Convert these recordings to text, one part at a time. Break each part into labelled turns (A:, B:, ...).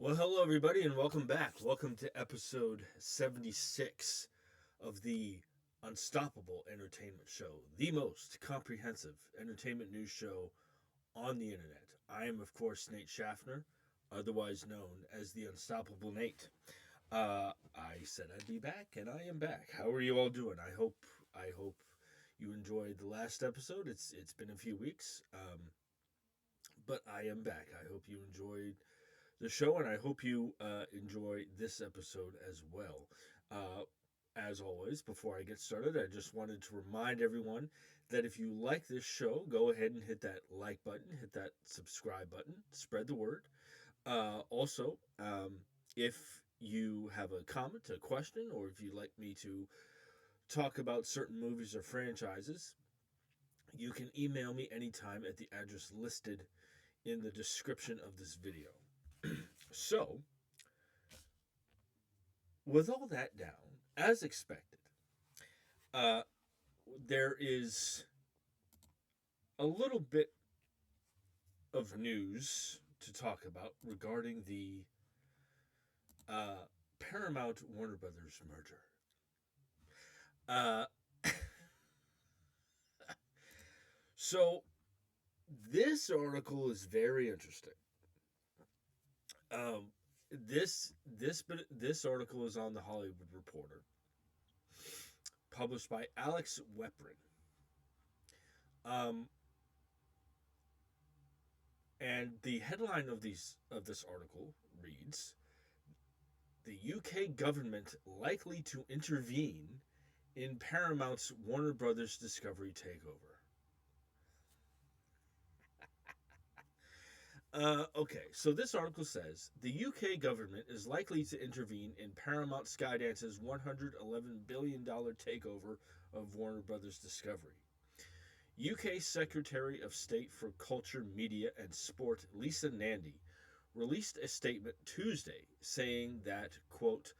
A: Well, hello, everybody, and welcome back. Welcome to episode 76 of the Unstoppable Entertainment Show, the most comprehensive entertainment news show on the internet. I am, of course, Nate Schaffner, otherwise known as the Unstoppable Nate. I said I'd be back, and I am back. How are you all doing? I hope you enjoyed the last episode. It's been a few weeks, but I am back. I hope you enjoyed the show, and I hope you enjoy this episode as well. Uh, as always, before I get started, I just wanted to remind everyone that if you like this show, go ahead and hit that like button, hit that subscribe button, spread the word. Also, if you have a comment, a question, or if you'd like me to talk about certain movies or franchises, you can email me anytime at the address listed in the description of this video. So, with all that down, as expected, uh, there is a little bit of news to talk about regarding the uh, Paramount Warner Brothers merger. Uh, so, this article is very interesting. Um, this article is on the Hollywood Reporter, published by Alex Weprin. Um, and the headline of this article reads: "The UK government likely to intervene in Paramount's Warner Brothers Discovery takeover." Okay, so this article says the UK government is likely to intervene in Paramount Skydance's $111 billion takeover of Warner Brothers Discovery. UK Secretary of State for Culture, Media and Sport Lisa Nandy released a statement Tuesday saying that, quote,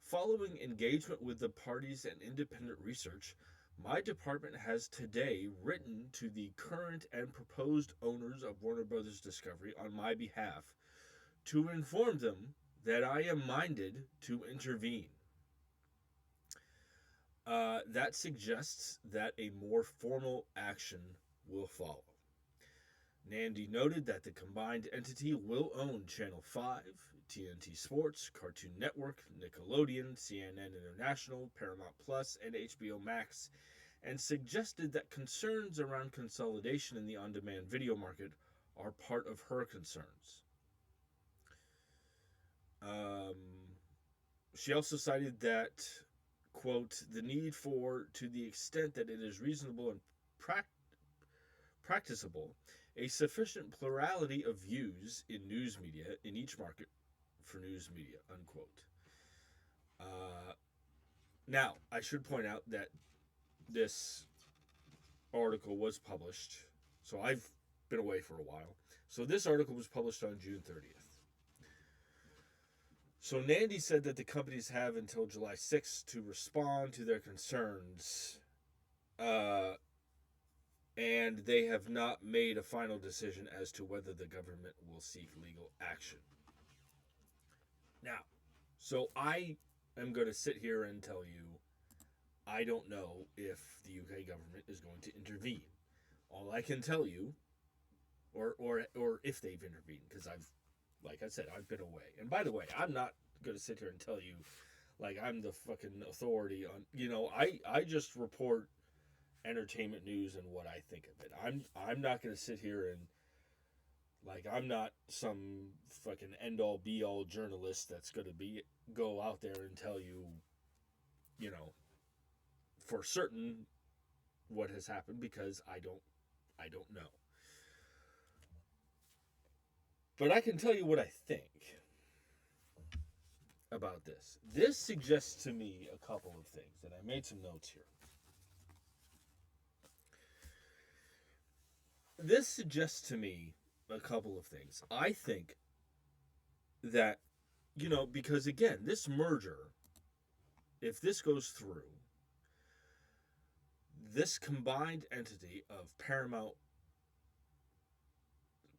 A: "Following engagement with the parties and independent research, my department has today written to the current and proposed owners of Warner Brothers Discovery on my behalf to inform them that I am minded to intervene." That suggests that a more formal action will follow. Nandy noted that the combined entity will own Channel 5, TNT Sports, Cartoon Network, Nickelodeon, CNN International, Paramount Plus, and HBO Max, and suggested that concerns around consolidation in the on demand video market are part of her concerns. Um, she also cited that, quote, "the need for, to the extent that it is reasonable and practicable, a sufficient plurality of views in news media in each market for news media," unquote. Uh, Now, I should point out that this article was published, so I've been away for a while. So this article was published on June 30th. So Nandy said that the companies have until July 6th to respond to their concerns, uh, and they have not made a final decision as to whether the government will seek legal action. Now, so I am going to sit here and tell you I don't know if the UK government is going to intervene. All I can tell you, or if they've intervened, because like I said, I've been away. And by the way, I'm not going to sit here and tell you like I'm the fucking authority on. I just report entertainment news and what I think of it. I'm not going to sit here and like I'm not some fucking end all be all journalist that's going to go out there and tell you, you know, for certain what has happened because I don't know. But I can tell you what I think about this. This suggests to me a couple of things, and I made some notes here. This suggests to me a couple of things. I think that, because again, this merger, if this goes through, this combined entity of Paramount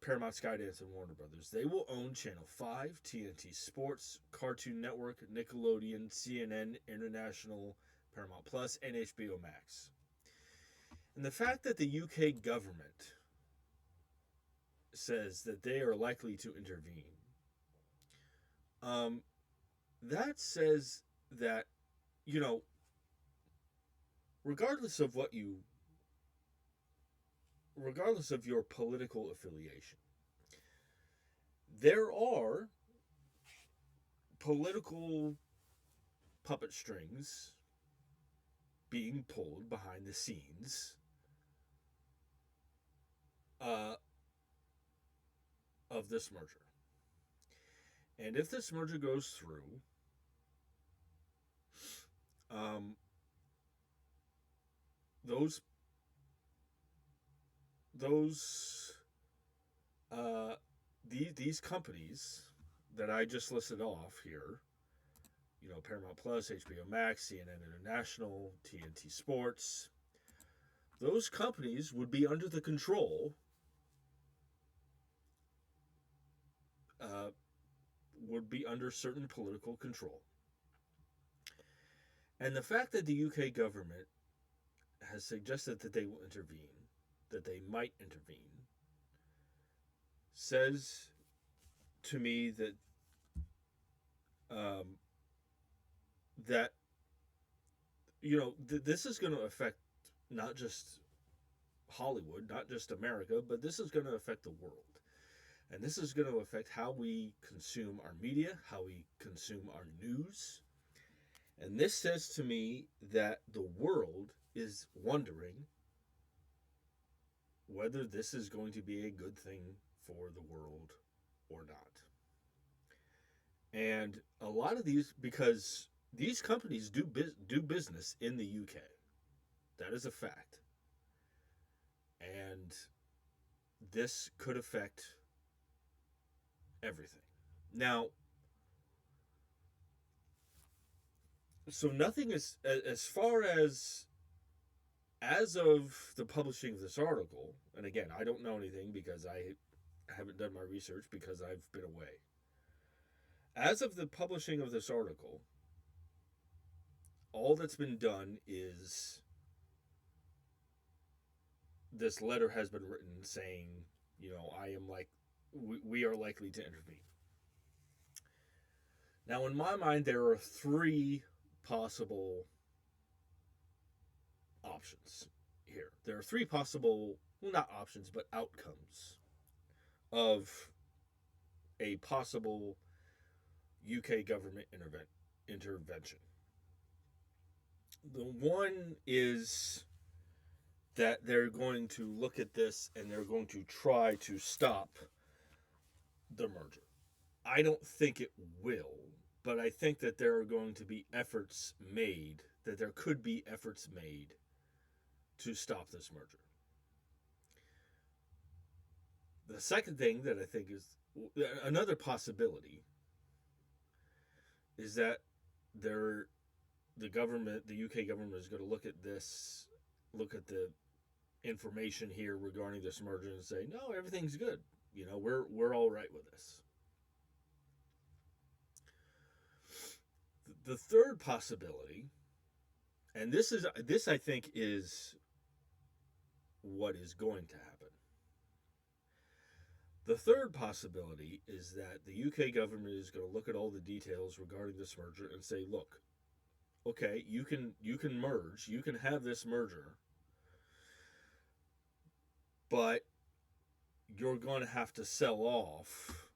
A: Paramount, Skydance, and Warner Brothers, they will own Channel 5, TNT Sports, Cartoon Network, Nickelodeon, CNN, International, Paramount Plus, and HBO Max. And the fact that the UK government says that they are likely to intervene, that says that, you know, regardless of your political affiliation, there are political puppet strings being pulled behind the scenes of this merger. And if this merger goes through, these companies that I just listed off here, you know, Paramount Plus, HBO Max, CNN International, TNT Sports, those companies would be under the control, would be under certain political control. And the fact that the UK government has suggested that they will intervene, that they might intervene, says to me that that, you know, this is going to affect not just Hollywood, not just America, but this is going to affect the world. And this is going to affect how we consume our media, how we consume our news. And this says to me that the world is wondering whether this is going to be a good thing for the world or not. And a lot of these, because these companies do business in the UK. That is a fact. And this could affect everything. Now, so nothing is, as far as of the publishing of this article, and again, I don't know anything because I haven't done my research because I've been away. As of the publishing of this article, all that's been done is this letter has been written saying, you know, we are likely to intervene. Now, in my mind, there are three possible options here. There are three possible, well, not options, but outcomes of a possible UK government intervention. The one is that they're going to look at this and they're going to try to stop the merger. I don't think it will, but I think that there are going to be efforts made, that there could be efforts made to stop this merger. The second thing that I think is another possibility is that the UK government is going to look at this, look at the information here regarding this merger and say, no, everything's good. You know, we're all right with this. The third possibility, and this I think is what is going to happen. The third possibility is that the UK government is going to look at all the details regarding this merger and say, look, okay, you can merge, you can have this merger, but you're going to have to sell off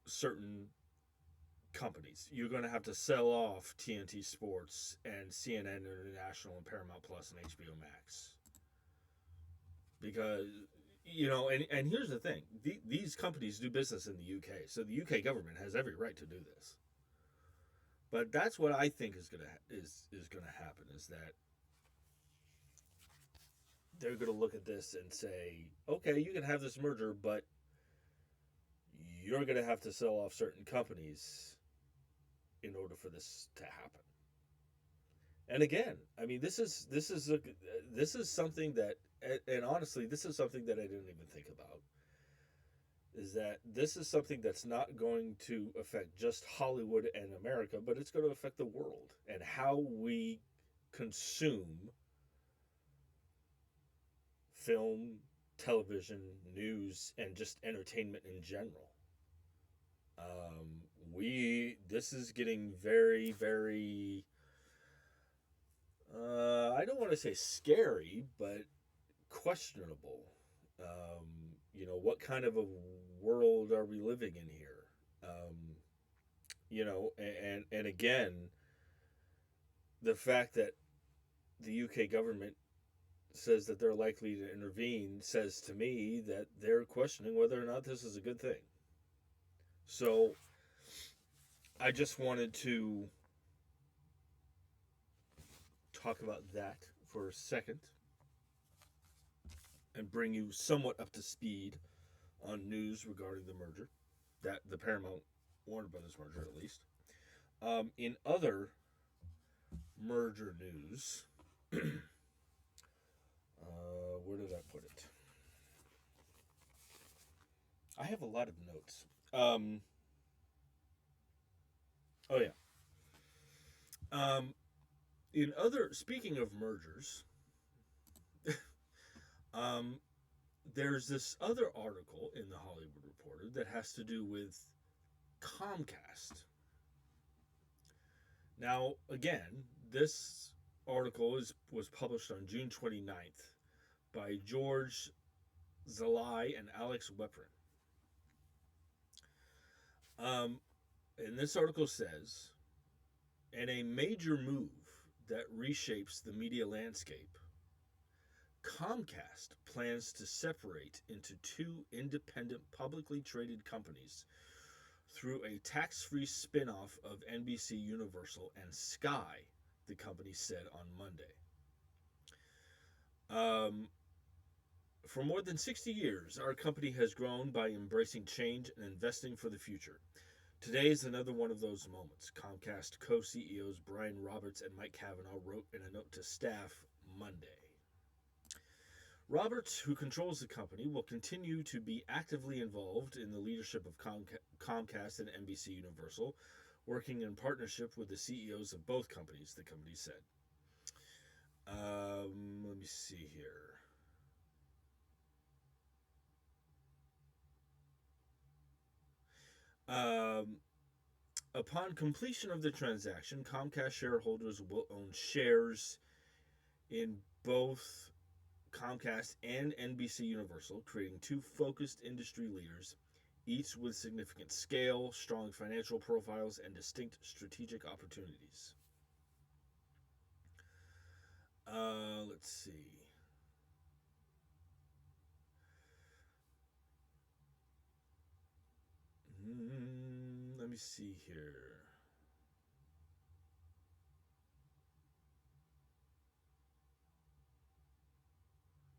A: certain companies. You're going to have to sell off TNT Sports and CNN International and Paramount Plus and HBO Max. Because, you know, and here's the thing. These companies do business in the UK, so the UK government has every right to do this. But that's what I think is going to happen, is that they're going to look at this and say, okay, you can have this merger, but you're going to have to sell off certain companies in order for this to happen. And again, I mean, this is something that and honestly, this is something that I didn't even think about. Is that this is something that's not going to affect just Hollywood and America, but it's going to affect the world and how we consume film, television, news, and just entertainment in general. We this is getting very, very. I don't want to say scary, but questionable. What kind of a world are we living in here? And again, the fact that the UK government says that they're likely to intervene says to me that they're questioning whether or not this is a good thing. So I just wanted to talk about that for a second and bring you somewhat up to speed on news regarding the merger, that the Paramount Warner Brothers merger, at least. In other merger news, where did I put it? I have a lot of notes. Oh yeah. Um, speaking of mergers, um, there's this other article in the Hollywood Reporter that has to do with Comcast. Now, again, this article was published on June 29th by George Zalai and Alex Weprin. And this article says, in a major move that reshapes the media landscape, Comcast plans to separate into two independent publicly traded companies through a tax-free spin-off of NBCUniversal and Sky, the company said on Monday. For more than 60 years, our company has grown by embracing change and investing for the future. Today is another one of those moments, Comcast co-CEOs Brian Roberts and Mike Cavanaugh wrote in a note to staff Monday. Roberts, who controls the company, will continue to be actively involved in the leadership of Comcast and NBCUniversal, working in partnership with the CEOs of both companies, the company said. Let me see here. Upon completion of the transaction, Comcast shareholders will own shares in both Comcast and NBCUniversal, creating two focused industry leaders, each with significant scale, strong financial profiles, and distinct strategic opportunities. Let's see. Let me see here.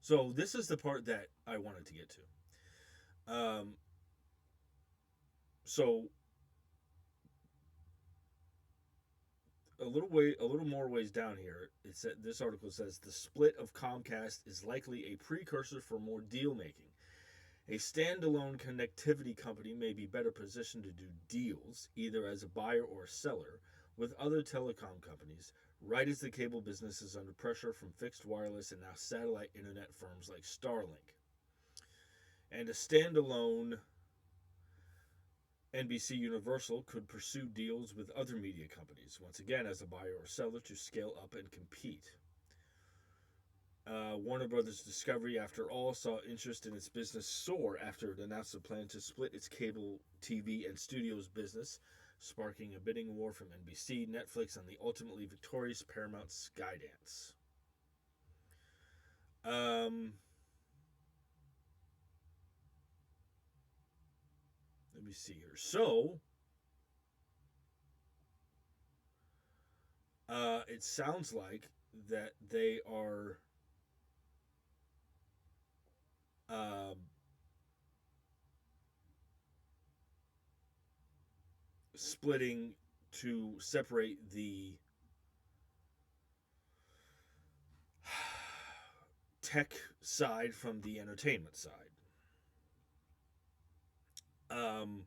A: So this is the part that I wanted to get to. So a little more ways down here, it said this article says the split of Comcast is likely a precursor for more deal making. A standalone connectivity company may be better positioned to do deals, either as a buyer or a seller, with other telecom companies, right as the cable business is under pressure from fixed wireless and now satellite internet firms like Starlink. And a standalone NBCUniversal could pursue deals with other media companies, once again as a buyer or seller, to scale up and compete. Warner Brothers Discovery, after all, saw interest in its business soar after it announced a plan to split its cable TV and studios business, sparking a bidding war from NBC, Netflix, and the ultimately victorious Paramount Skydance. Let me see here. So, it sounds like that they are splitting to separate the tech side from the entertainment side. Um,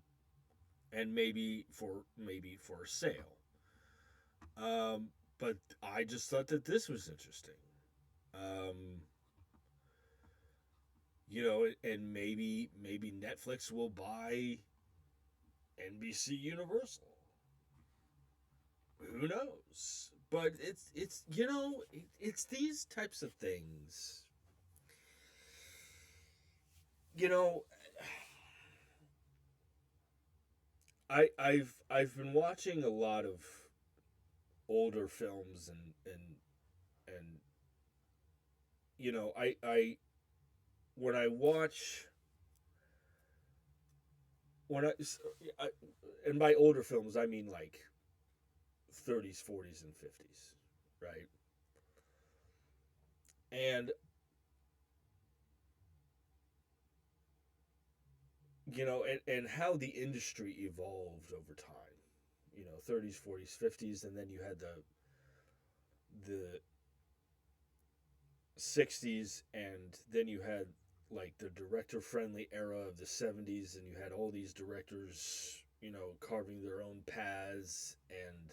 A: and maybe for sale. But I just thought that this was interesting. Um, and maybe Netflix will buy NBC Universal. Who knows? But it's these types of things. You know, I've been watching a lot of older films and I when I watch when I and by older films I mean like 30s, 40s, and 50s, right? And and how the industry evolved over time. 30s, 40s, 50s, and then you had the 60s, and then you had like the director friendly era of the 70s, and you had all these directors carving their own paths, and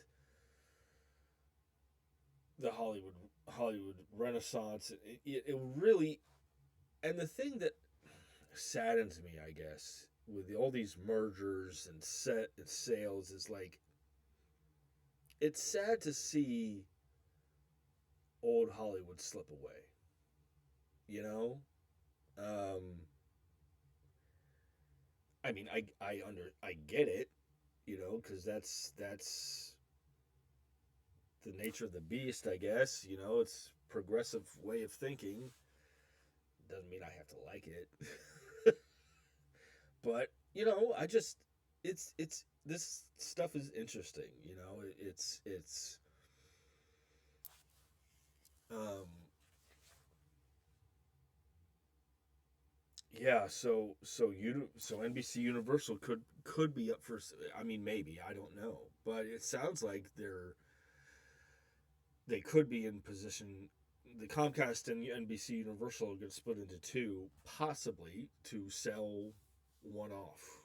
A: the Hollywood Renaissance. It really, and the thing that saddens me, I guess, with all these mergers and set and sales is like it's sad to see old Hollywood slip away. You know, um, I mean, I get it, because that's the nature of the beast, I guess. It's progressive way of thinking. Doesn't mean I have to like it, but I just it's this stuff is interesting. It's um yeah. So NBC Universal could be up for. I mean, maybe, I don't know, but it sounds like they could be in position. The Comcast and NBC Universal are going to split into two, possibly to sell one off.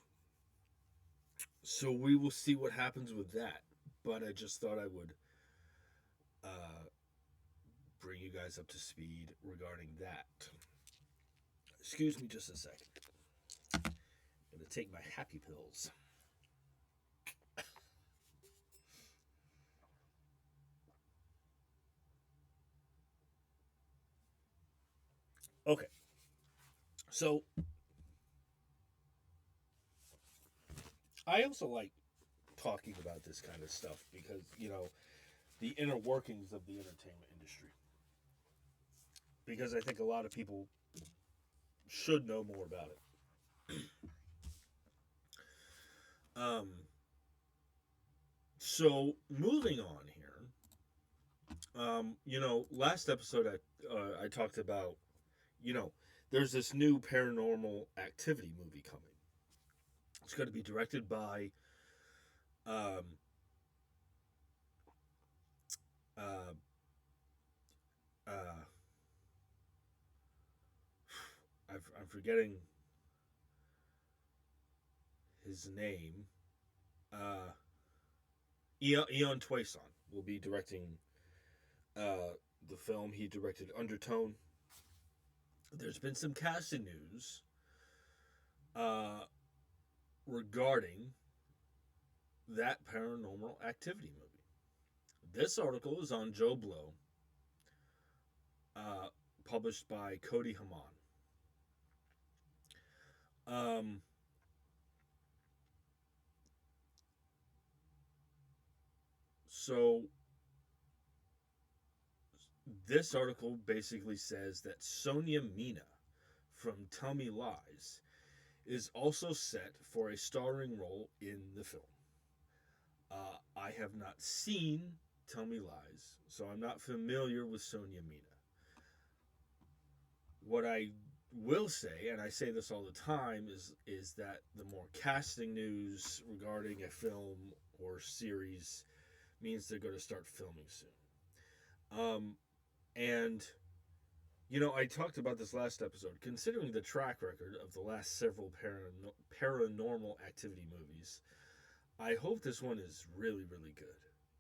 A: So we will see what happens with that. But I just thought I would uh, bring you guys up to speed regarding that. Excuse me just a second. I'm going to take my happy pills. Okay. So I also like talking about this kind of stuff because, the inner workings of the entertainment industry. Because I think a lot of people should know more about it. Um, so moving on here, last episode I talked about, you know, there's this new Paranormal Activity movie coming. It's going to be directed by, um, uh, uh, I'm forgetting his name. Uh, Eon Twason will be directing the film. He directed Undertone. There's been some casting news uh, regarding that Paranormal Activity movie. This article is on Joe Blow, uh, published by Cody Haman. Um, so this article basically says that Sonia Mina from Tell Me Lies is also set for a starring role in the film. I have not seen Tell Me Lies, so I'm not familiar with Sonia Mina. What I will say, and I say this all the time, is that the more casting news regarding a film or series means they're going to start filming soon. And I talked about this last episode. Considering the track record of the last several paranormal activity movies, I hope this one is really, really good.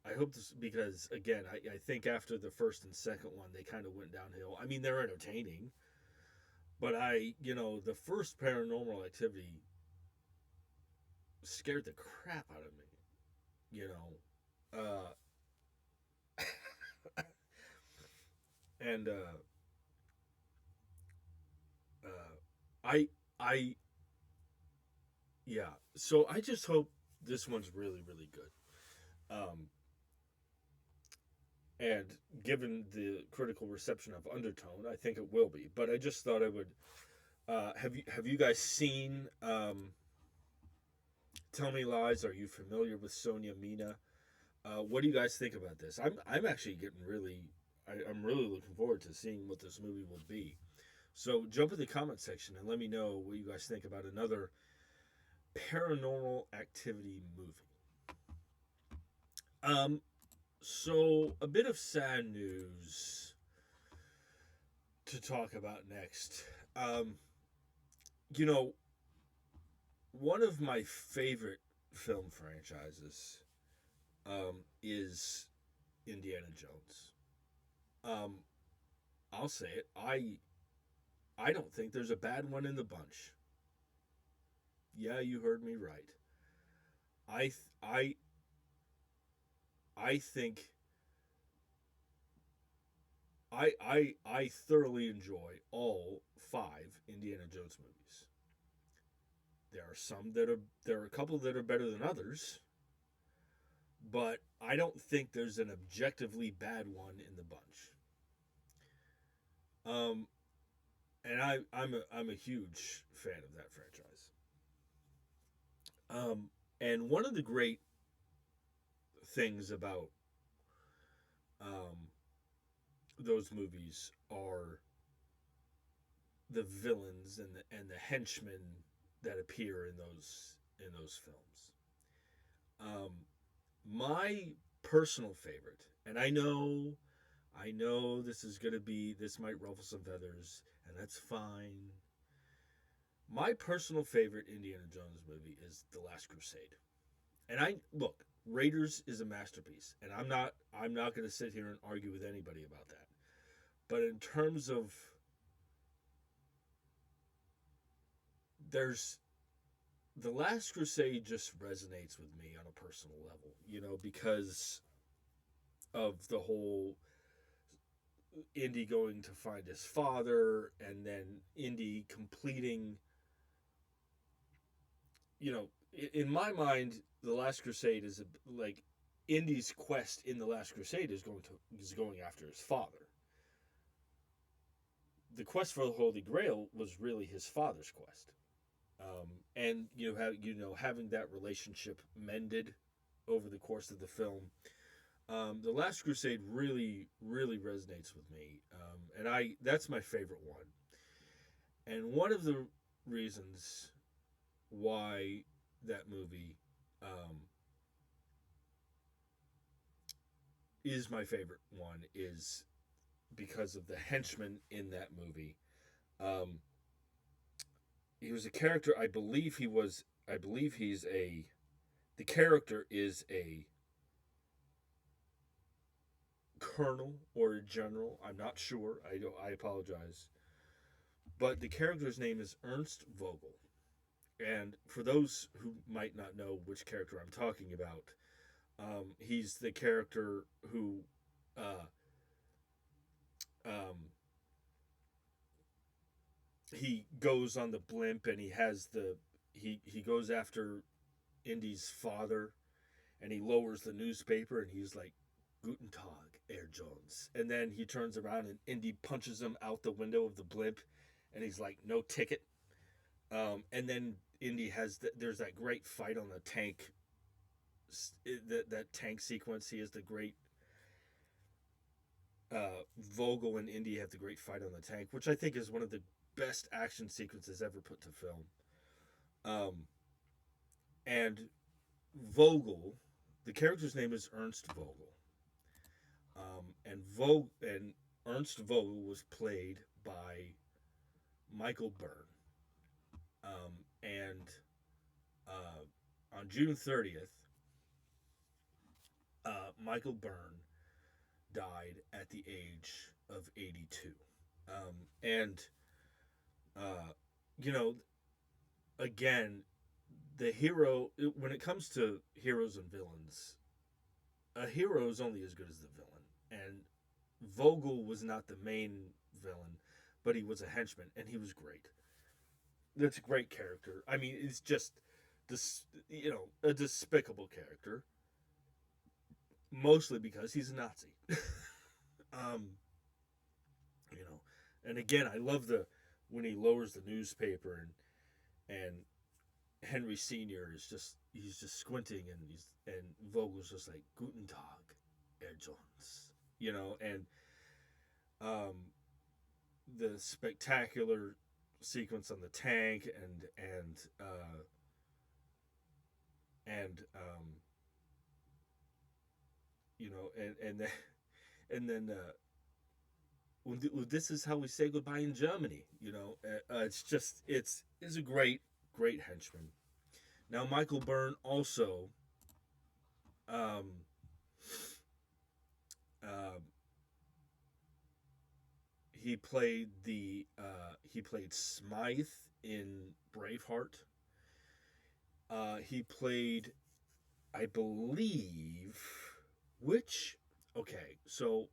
A: I hope this because again, I think after the first and second one, they kind of went downhill. I mean, they're entertaining, but the first Paranormal Activity scared the crap out of me. You know, and I I yeah. So I just hope this one's really, really good. Um, and given the critical reception of Undertone, I think it will be. But I just thought I would. Have you guys seen Tell Me Lies? Are you familiar with Sonia Mina? What do you guys think about this? I'm actually getting really. I'm really looking forward to seeing what this movie will be. So jump in the comment section and let me know what you guys think about another Paranormal Activity movie. Um, so a bit of sad news to talk about next. Um, you know, one of my favorite film franchises is Indiana Jones. Um, I'll say it. I don't think there's a bad one in the bunch. Yeah, you heard me right. I th- I think I thoroughly enjoy all five Indiana Jones movies. There are a couple that are better than others, but I don't think there's an objectively bad one in the bunch. Um, and I'm a huge fan of that franchise. And one of the great things about um, those movies are the villains and the henchmen that appear in those films. Um, my personal favorite, and I know this might ruffle some feathers, and that's fine. My personal favorite Indiana Jones movie is The Last Crusade. And I look, Raiders is a masterpiece, and I'm not going to sit here and argue with anybody about that. But in terms of there's The Last Crusade just resonates with me on a personal level, because of the whole Indy going to find his father and then Indy completing, in my mind, The Last Crusade is like Indy's quest in The Last Crusade is going after his father. The quest for the Holy Grail was really his father's quest. And having that relationship mended over the course of the film. The Last Crusade really, really resonates with me, and that's my favorite one. And one of the reasons why that movie is my favorite one is because of the henchman in that movie. Um, he was a character. I believe he's a. The character is a colonel or a general. I'm not sure. I apologize. But the character's name is Ernst Vogel. And for those who might not know which character I'm talking about, he's the character who uh, um, he goes on the blimp and he goes after Indy's father and he lowers the newspaper and he's like, Guten Tag, Herr Jones. And then he turns around and Indy punches him out the window of the blimp and he's like, no ticket. And then Indy there's that great fight on the tank, that tank sequence. He has the great Vogel and Indy have the great fight on the tank, which I think is one of the best action sequences ever put to film. Um, and Vogel, the character's name is Ernst Vogel, and Ernst Vogel was played by Michael Byrne. And on June 30th, Michael Byrne died at the age of 82. And, uh, you know, again, the hero, when it comes to heroes and villains, a hero is only as good as the villain. And Vogel was not the main villain, but he was a henchman, and he was great. That's a great character. I mean, it's just this, a despicable character, mostly because he's a Nazi. um, and again, I love the when he lowers the newspaper and Henry Senior is he's just squinting and Vogel's just like Guten Tag, Herr Jones, and um, the spectacular sequence on the tank and and then and then this is how we say goodbye in Germany. It's a great henchman. Now Michael Byrne also um, uh, he played Smythe in Braveheart. He played, I believe, which okay, so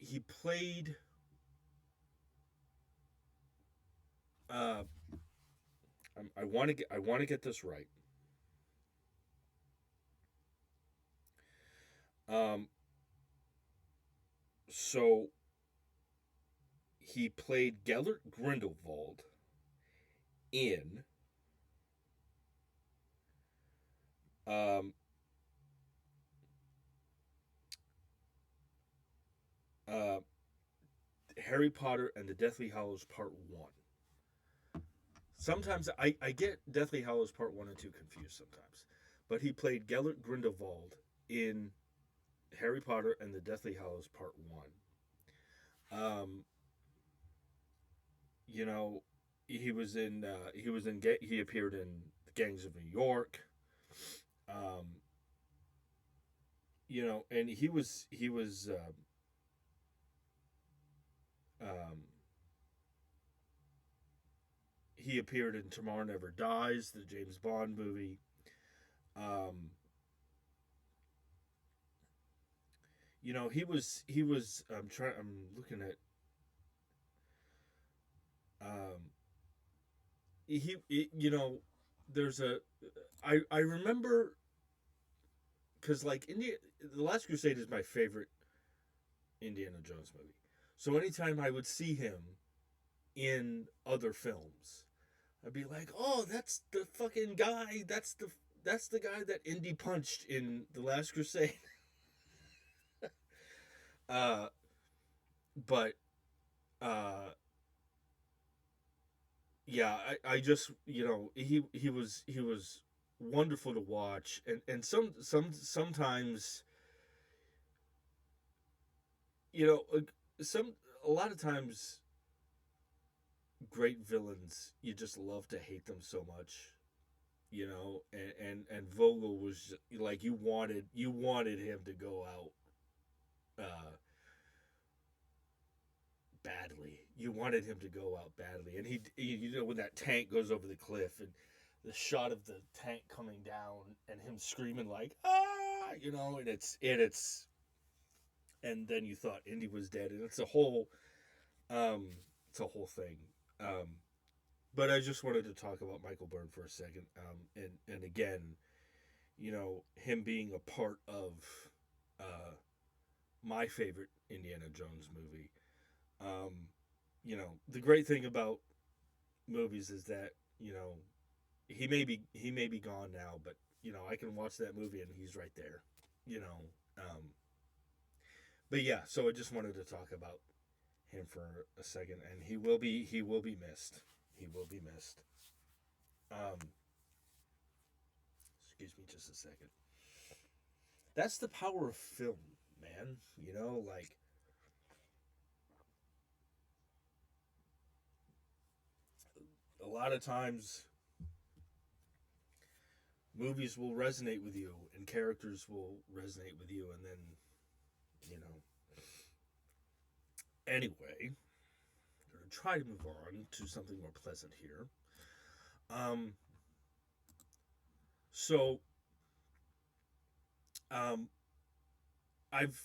A: he played uh I want to get this right. Um so he played Gellert Grindelwald in um uh Harry Potter and the Deathly Hallows Part 1. Sometimes I get Deathly Hallows Part 1 and 2 confused sometimes. But he played Gellert Grindelwald in Harry Potter and the Deathly Hallows Part 1. You know, he appeared in the Gangs of New York. Um, and um, he appeared in Tomorrow Never Dies, the James Bond movie. Um, I'm looking at um, there's I remember because like the Last Crusade is my favorite Indiana Jones movie. So anytime I would see him in other films, I'd be like, "Oh, that's the fucking guy. That's the guy that Indy punched in the Last Crusade." uh, but uh, yeah, I just he was wonderful to watch, and sometimes some a lot of times great villains you just love to hate them so much, and Vogel was like you wanted him to go out badly. You wanted him to go out badly, and when that tank goes over the cliff and the shot of the tank coming down and him screaming like and and then you thought Indy was dead, and um, it's a whole thing. Um, but I just wanted to talk about Michael Byrne for a second, and again, him being a part of uh, my favorite Indiana Jones movie. Um, the great thing about movies is that he may be gone now, but I can watch that movie and he's right there. You know, um, but yeah, so I just wanted to talk about him for a second, and he will be missed. He will be missed. Um, excuse me, just a second. That's the power of film, man. Like lot of times movies will resonate with you and characters will resonate with you, and then, you know. Anyway, I'm going to try to move on to something more pleasant here. Um, so, um, I've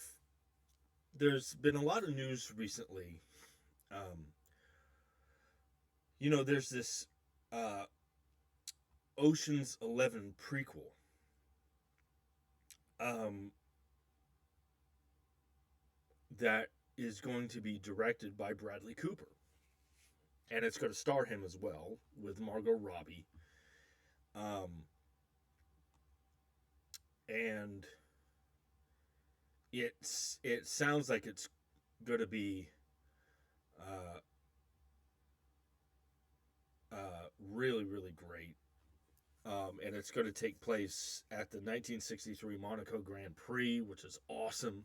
A: there's been a lot of news recently. Um, there's this uh, Ocean's 11 prequel. Um, that is going to be directed by Bradley Cooper. And it's going to star him as well with Margot Robbie. Um, and it sounds like it's going to be uh, really, really great. And it's going to take place at the 1963 Monaco Grand Prix, which is awesome.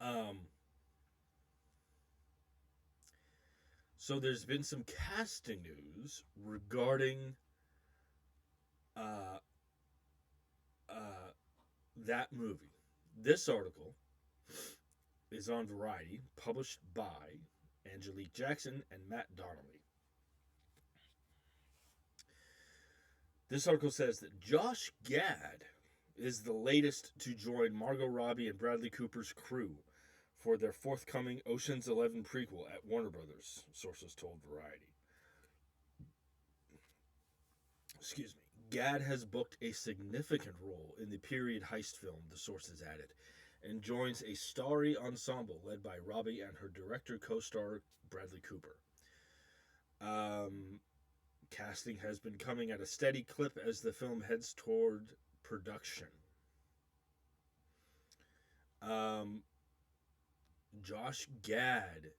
A: Um, so there's been some casting news regarding uh, uh, that movie. This article is on Variety, published by Angelique Jackson and Matt Donnelly. This article says that Josh Gad is the latest to join Margot Robbie and Bradley Cooper's crew for their forthcoming Ocean's 11 prequel at Warner Brothers, sources told Variety. Excuse me. Gad has booked a significant role in the period heist film, the sources added, and joins a starry ensemble led by Robbie and her director co-star Bradley Cooper. Casting has been coming at a steady clip as the film heads toward production. Josh Gad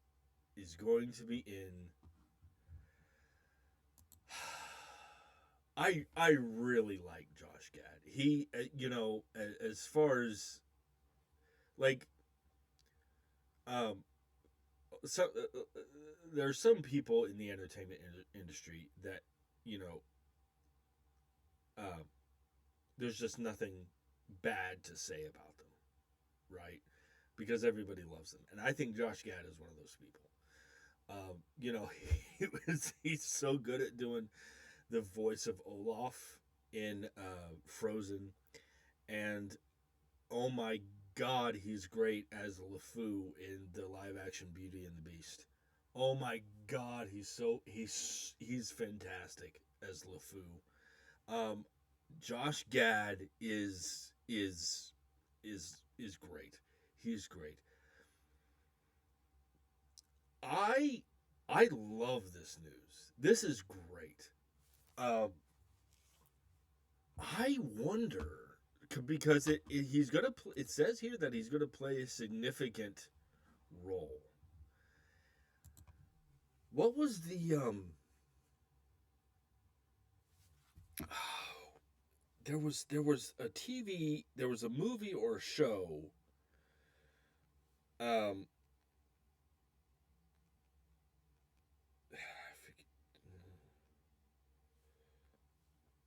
A: is going to be in. I really like Josh Gad. He, as far as like, so there are some people in the entertainment industry that, you know, there's just nothing bad to say about them, right? Because everybody loves them, and I think Josh Gad is one of those people. He's so good at doing the voice of Olaf in Frozen, and oh my God, he's great as LeFou in the live action Beauty and the Beast. Oh my God, he's fantastic as LeFou. Josh Gad is great. He's great. I love this news. This is great. Um, I wonder because he's gonna. It says here that he's gonna play a significant role. What was the there was a TV, there was a movie or a show. Um,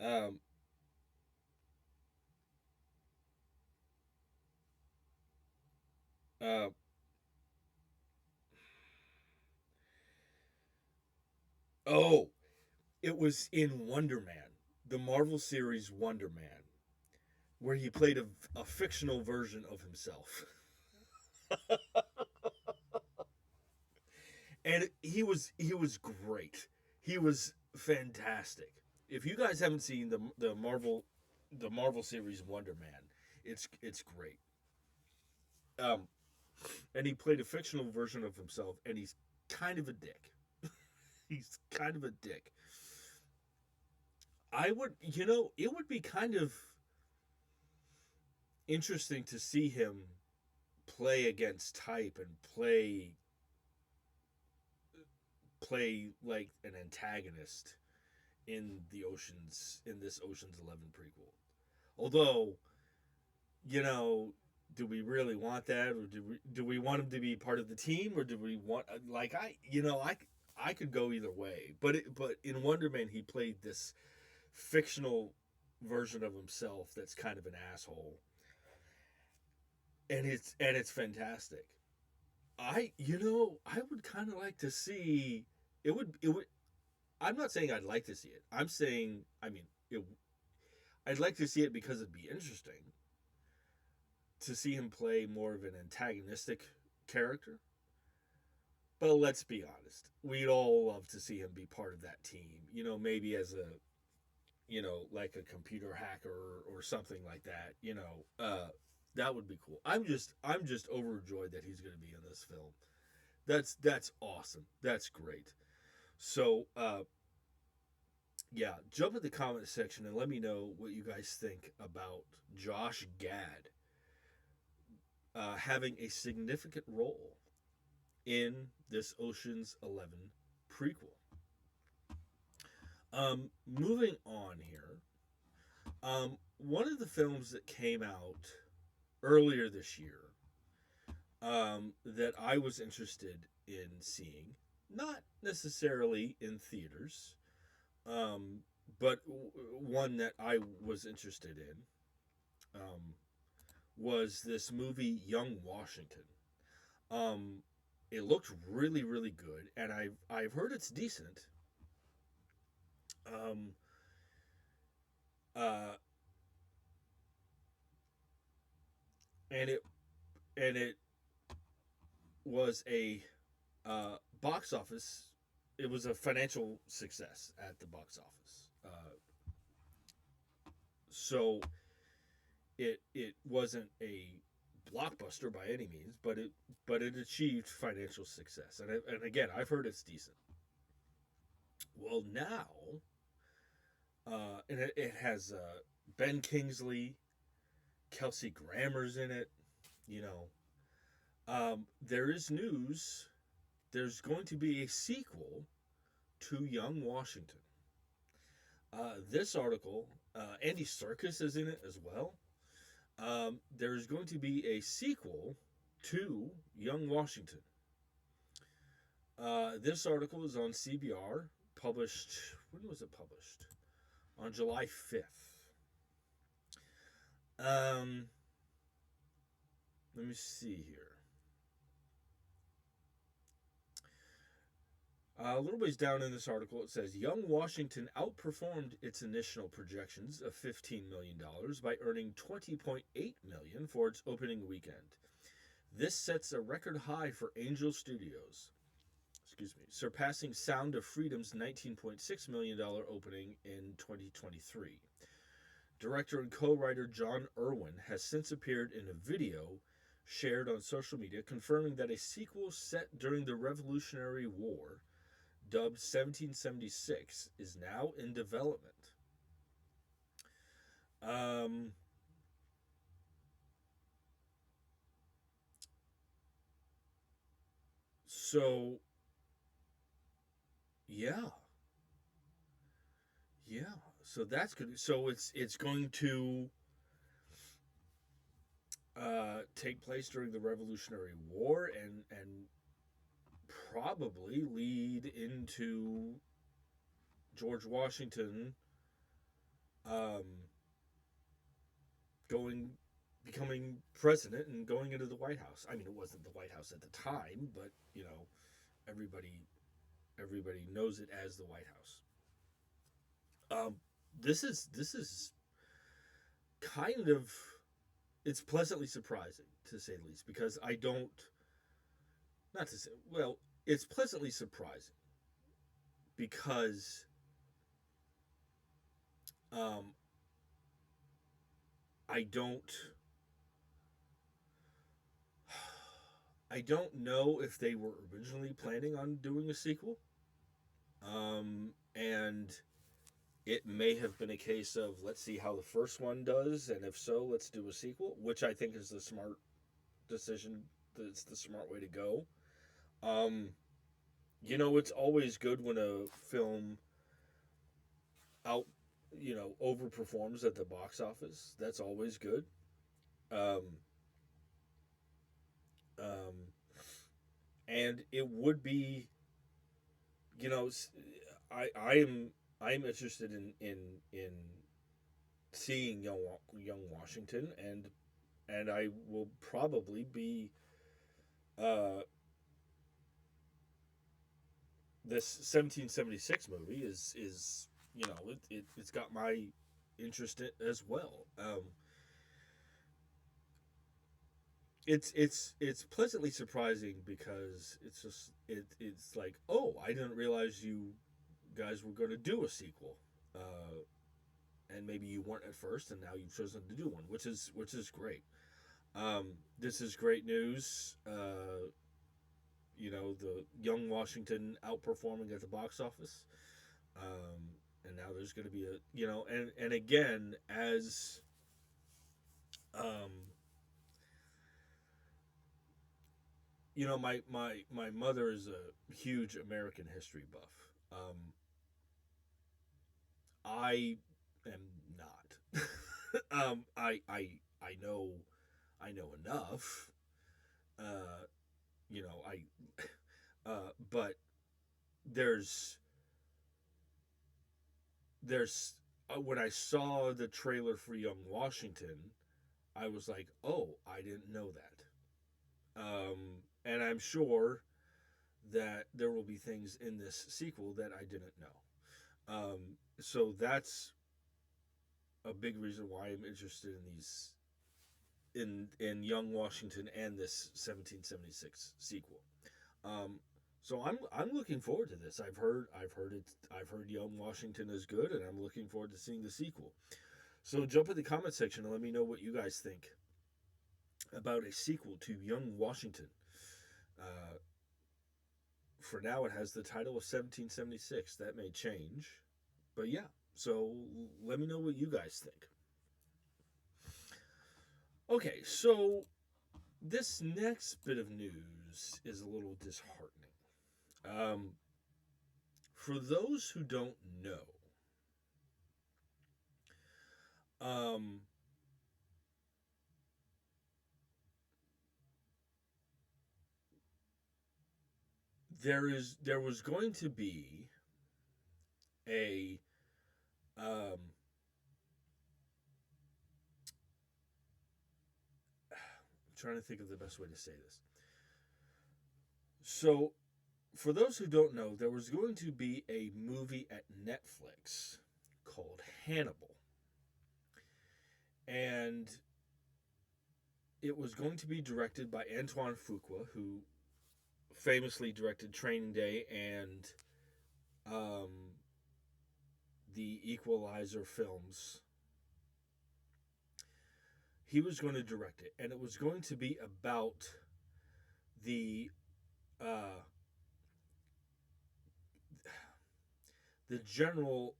A: um, uh, oh, it was in Wonder Man, the Marvel series Wonder Man, where he played a fictional version of himself. And he was great. He was fantastic. If you guys haven't seen the Marvel series Wonder Man, it's great. Um, and he played a fictional version of himself, and he's kind of a dick. He's kind of a dick. It would be kind of interesting to see him play against type and play like an antagonist in this Ocean's 11 prequel. Although, you know, do we really want that, or do we want him to be part of the team, or do we want like I I could go either way. But in Wonder Man, he played this fictional version of himself that's kind of an asshole, and it's fantastic. I would kind of like to see it would. I'm not saying I'd like to see it. I'm saying I'd like to see it because it'd be interesting to see him play more of an antagonistic character. But let's be honest, we'd all love to see him be part of that team. Maybe as a like a computer hacker or something like that. That would be cool. I'm just overjoyed that he's going to be in this film. That's awesome. That's great. So yeah, jump in the comment section and let me know what you guys think about Josh Gad having a significant role in this Ocean's 11 prequel. Moving on here, one of the films that came out earlier this year that I was interested in seeing, not necessarily in theaters, but one that I was interested in was this movie Young Washington. Um, it looked really, really good, and I've heard it's decent. Um, uh, and it was a box office. It was a financial success at the box office. So it wasn't a blockbuster by any means, but it achieved financial success. And again, I've heard it's decent. Well, now and it has Ben Kingsley, Kelsey Grammer's in it. You there is news. There's going to be a sequel to Young Washington. This article, Andy Serkis is in it as well. There's going to be a sequel to Young Washington. This article is on CBR, published. When was it published? On July 5th. Let me see here. A little ways down in this article, it says Young Washington outperformed its initial projections of $15 million by earning $20.8 million for its opening weekend. This sets a record high for Angel Studios, surpassing Sound of Freedom's $19.6 million opening in 2023. Director and co-writer John Irwin has since appeared in a video shared on social media confirming that a sequel set during the Revolutionary War, dubbed 1776, is now in development. So, yeah. Yeah. So that's good. So it's going to take place during the Revolutionary War and probably lead into George Washington um, becoming president and going into the White House. I mean, it wasn't the White House at the time, but everybody knows it as the White House. This is kind of, it's pleasantly surprising to say the least, because I don't, not to say, well, it's pleasantly surprising because um, I don't I don't know if they were originally planning on doing a sequel. And it may have been a case of let's see how the first one does, and if so, let's do a sequel, which I think is the smart decision. That's the smart way to go. Um, it's always good when a film out, overperforms at the box office. That's always good. Um, um, and it would be you know, I am interested in seeing young Washington, and I will probably be uh, this 1776 movie is it's got my interest as well. It's pleasantly surprising because it's like, oh, I didn't realize you guys were going to do a sequel, and maybe you weren't at first, and now you've chosen to do one, which is great. This is great news. The young Washington outperforming at the box office, and now there's going to be and again, as um, my mother is a huge American history buff. I am not. I know enough. Uh, but there's there's when I saw the trailer for Young Washington, I was like, oh, I didn't know that. And I'm sure that there will be things in this sequel that I didn't know. So that's a big reason why I'm interested in these in Young Washington and this 1776 sequel. Um, so I'm looking forward to this. I've heard Young Washington is good, and I'm looking forward to seeing the sequel. So jump in the comment section and let me know what you guys think about a sequel to Young Washington. Uh, for now, it has the title of 1776. That may change, but yeah. So let me know what you guys think. Okay, so this next bit of news is a little disheartening. Um, for those who don't know, um, there was going to be a um, I'm trying to think of the best way to say this. So, for those who don't know, there was going to be a movie at Netflix called Hannibal, and it was going to be directed by Antoine Fuqua, who famously directed Training Day and um, the Equalizer films. He was going to direct it, and it was going to be about the uh, the general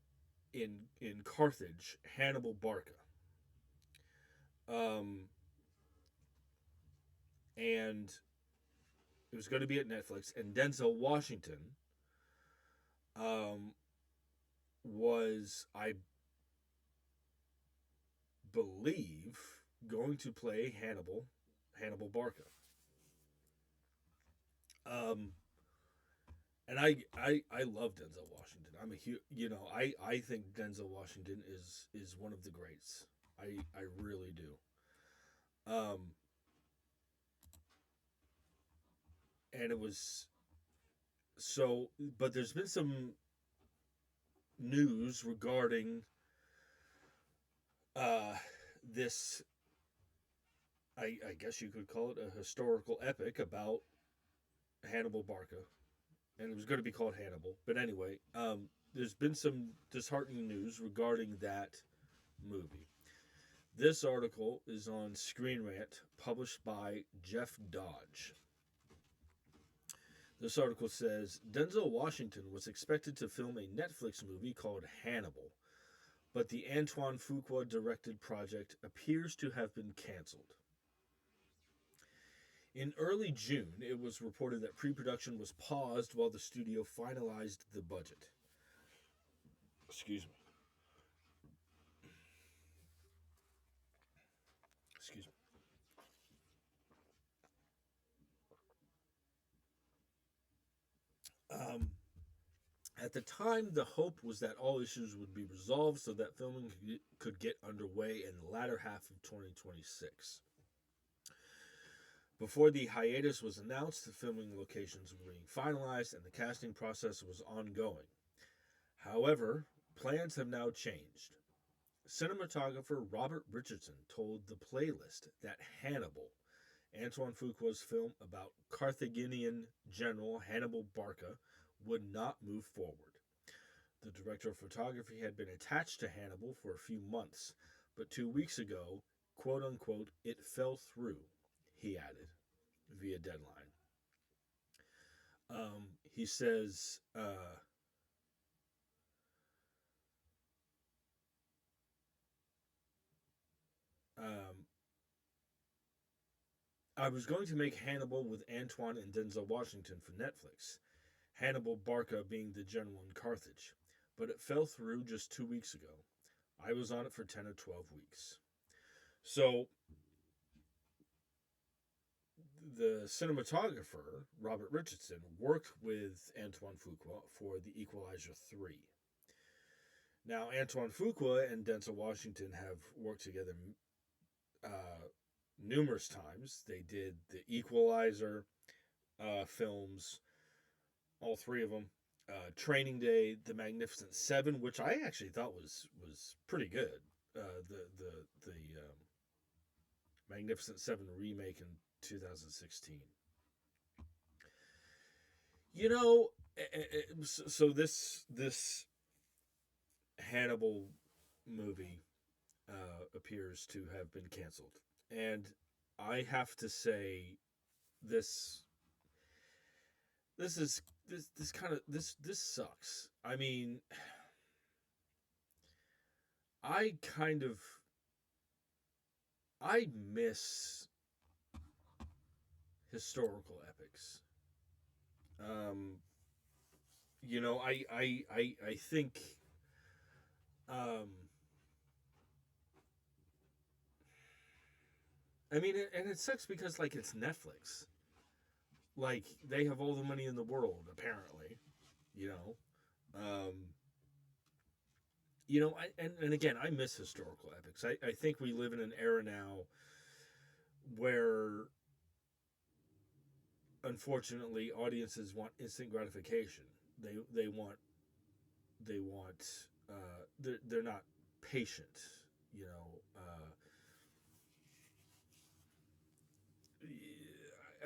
A: in Carthage, Hannibal Barca, um, and it was going to be at Netflix. And Denzel Washington um, was, I believe, going to play Hannibal Barca. Um, and I love Denzel Washington. I'm a huge, I think Denzel Washington is one of the greats. I really do. Um, and it was so, but there's been some news regarding uh, this. I guess you could call it a historical epic about Hannibal Barca, and it was going to be called Hannibal. But anyway, there's been some disheartening news regarding that movie. This article is on Screen Rant, published by Jeff Dodge. This article says Denzel Washington was expected to film a Netflix movie called Hannibal, but the Antoine Fuqua directed project appears to have been canceled. In early June, it was reported that pre production was paused while the studio finalized the budget. Excuse me. Excuse me. Um, At the time, the hope was that all issues would be resolved so that filming could get underway in the latter half of 2026. Before the hiatus was announced, the filming locations were being finalized and the casting process was ongoing. However, plans have now changed. Cinematographer Robert Richardson told the Playlist that Hannibal, Antoine Fuqua's film about Carthaginian general Hannibal Barca, would not move forward. The director of photography had been attached to Hannibal for a few months, but 2 weeks ago, quote unquote, it fell through, he added, via Deadline. He says, um, I was going to make Hannibal with Antoine and Denzel Washington for Netflix, Hannibal Barca being the general in Carthage, but it fell through just 2 weeks ago. I was on it for 10 or 12 weeks. So the cinematographer, Robert Richardson, worked with Antoine Fuqua for The Equalizer 3. Now, Antoine Fuqua and Denzel Washington have worked together numerous times. They did the Equalizer films, all three of them. Training Day, The Magnificent Seven, which I actually thought was pretty good. The Magnificent Seven remake in 2016. You know, so this Hannibal movie appears to have been canceled, and I have to say this this sucks. I mean, I kind of I miss historical epics. Um, I think um, I mean, and it sucks because like it's Netflix. Like they have all the money in the world, apparently. You know, um, and again, I miss historical epics. I think we live in an era now where, unfortunately, audiences want instant gratification. They want they're not patient. You know,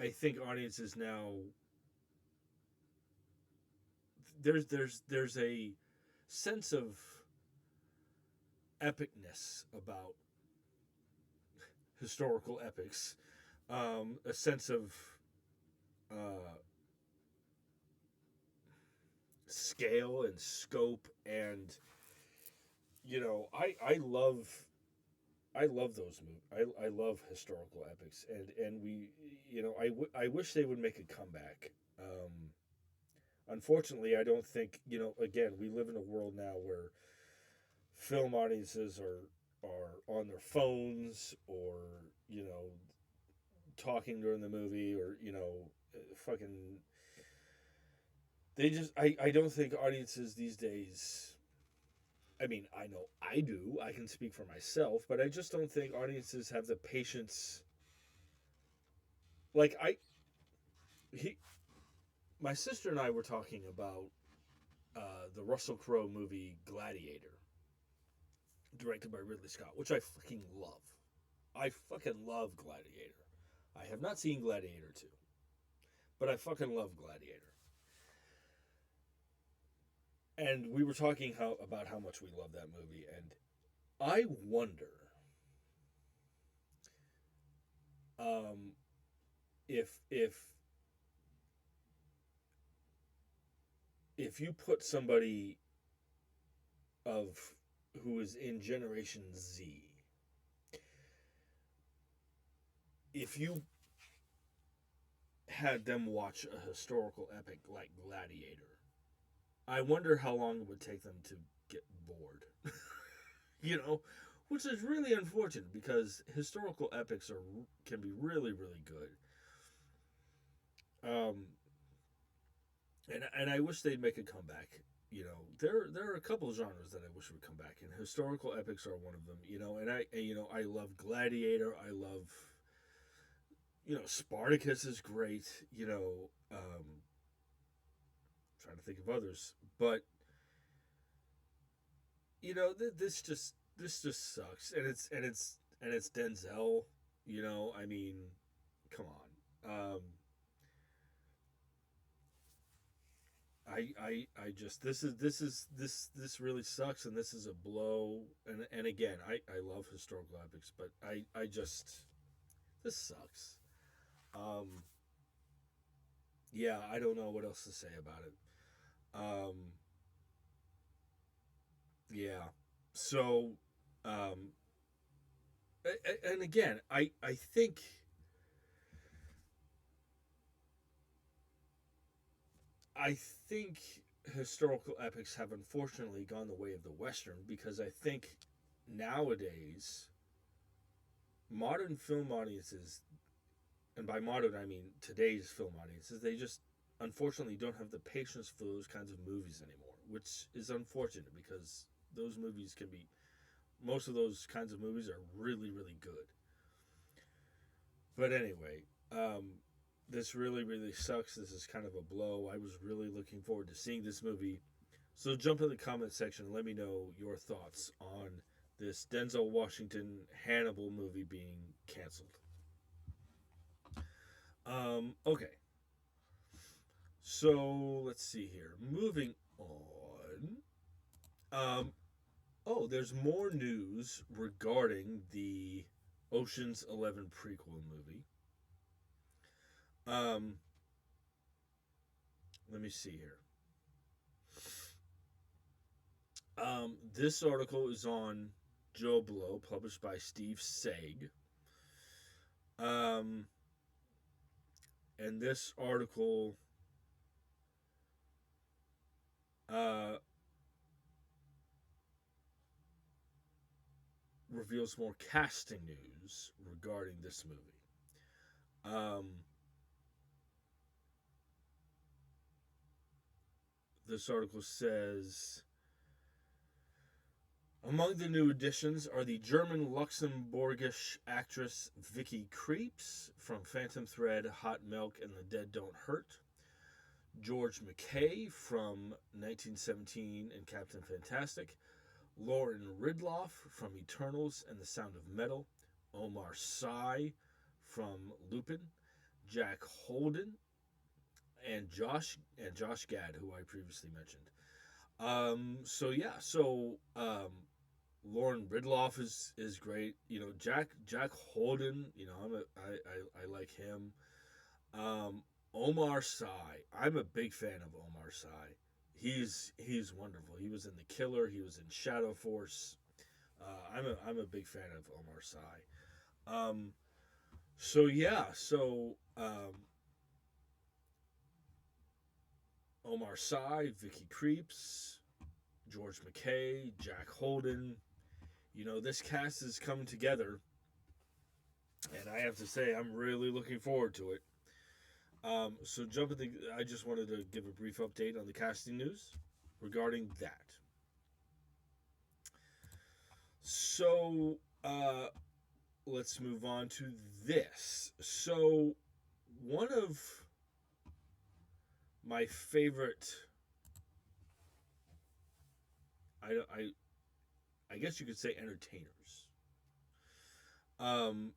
A: I think audiences now there's a sense of epicness about historical epics, a sense of uh, scale and scope, and I love those movies. I love historical epics, and we I wish they would make a comeback. Unfortunately, I don't think again we live in a world now where film audiences are on their phones or talking during the movie or fucking they just I don't think audiences these days. I mean, I know I do. I can speak for myself, but I just don't think audiences have the patience. Like he, my sister and I were talking about the Russell Crowe movie Gladiator, directed by Ridley Scott, which I fucking love. I fucking love Gladiator. I have not seen Gladiator 2, but I fucking love Gladiator. And we were talking about how much we love that movie, and I wonder um, if you put somebody of who is in Generation Z, if you had them watch a historical epic like Gladiator, I wonder how long it would take them to get bored. you know, which is really unfortunate because historical epics can be really really good. Um, and I wish they'd make a comeback. there are a couple of genres that I wish would come back, and historical epics are one of them. I love Gladiator. I love Spartacus is great. Trying to think of others, but this just sucks, and it's Denzel. I mean, come on. I just this really sucks, and this is a blow. And again, I love historical epics, but I just this sucks. Um, yeah, I don't know what else to say about it. Um, yeah, so um, and again, I think historical epics have unfortunately gone the way of the western, because I think nowadays modern film audiences, and by modern I mean today's film audiences, they just unfortunately don't have the patience for those kinds of movies anymore, which is unfortunate because those movies can be most of those kinds of movies are really really good. But anyway, this really really sucks. This is kind of a blow. I was really looking forward to seeing this movie. So jump in the comment section and let me know your thoughts on this Denzel Washington Hannibal movie being canceled. Okay, so let's see here. Moving on. Oh, there's more news regarding the Ocean's 11 prequel movie. Um, Let me see here. This article is on Joe Blow, published by Steve Sag. Um, and this article uh, reveals more casting news regarding this movie. Um, this article says among the new additions are the German Luxembourgish actress Vicky Krieps from Phantom Thread, Hot Milk, and The Dead Don't Hurt, George McKay from 1917 and Captain Fantastic, Lauren Ridloff from Eternals and The Sound of Metal, Omar Sy from Lupin, Jack Holden, and Josh Gad, who I previously mentioned. Lauren Ridloff is great. Jack Holden. I like him. Omar Sy. I'm a big fan of Omar Sy. He's wonderful. He was in The Killer. He was in Shadow Force. I'm a big fan of Omar Sy. Um, so yeah, so Omar Sy, Vicky Krieps, George McKay, Jack Holden. This cast is coming together, and I have to say I'm really looking forward to it. So jump in the. I just wanted to give a brief update on the casting news regarding that. So let's move on to this. So one of my favorite, I guess you could say entertainers,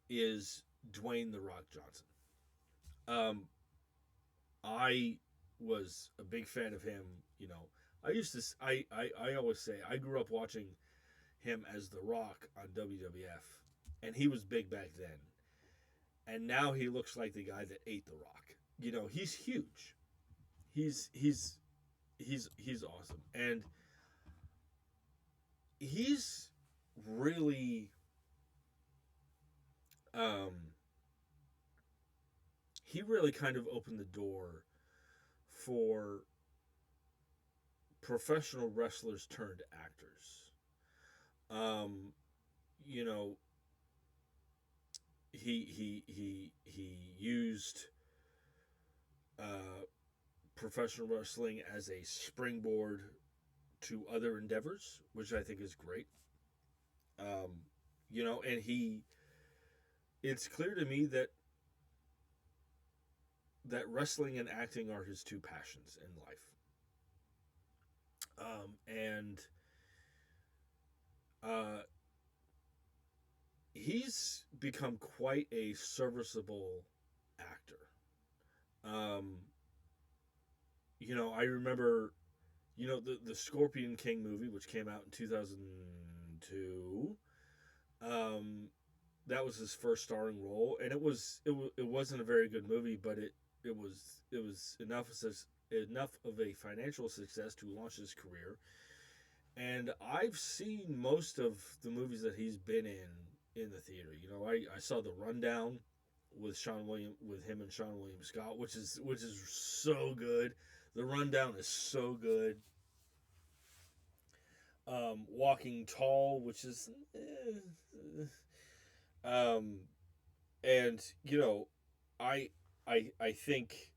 A: is Dwayne the Rock Johnson. Um, I was a big fan of him. I used to. I always say I grew up watching him as The Rock on WWF, and he was big back then. And now he looks like the guy that ate The Rock. He's huge. He's awesome, and he's really um, he really kind of opened the door for professional wrestlers turned actors. Um, you know, he used uh, professional wrestling as a springboard to other endeavors, which I think is great. Um, you know, and it's clear to me that wrestling and acting are his two passions in life. And uh, he's become quite a serviceable actor. Um, you know, I remember, you know, the Scorpion King movie, which came out in 2002. Um, that was his first starring role, and it wasn't a very good movie, but it was enough of a financial success to launch his career. And I've seen most of the movies that he's been in the theater. You know, I saw the Rundown with him and Sean William Scott, which is so good. The Rundown is so good. Walking Tall, which is um, and you know, I I think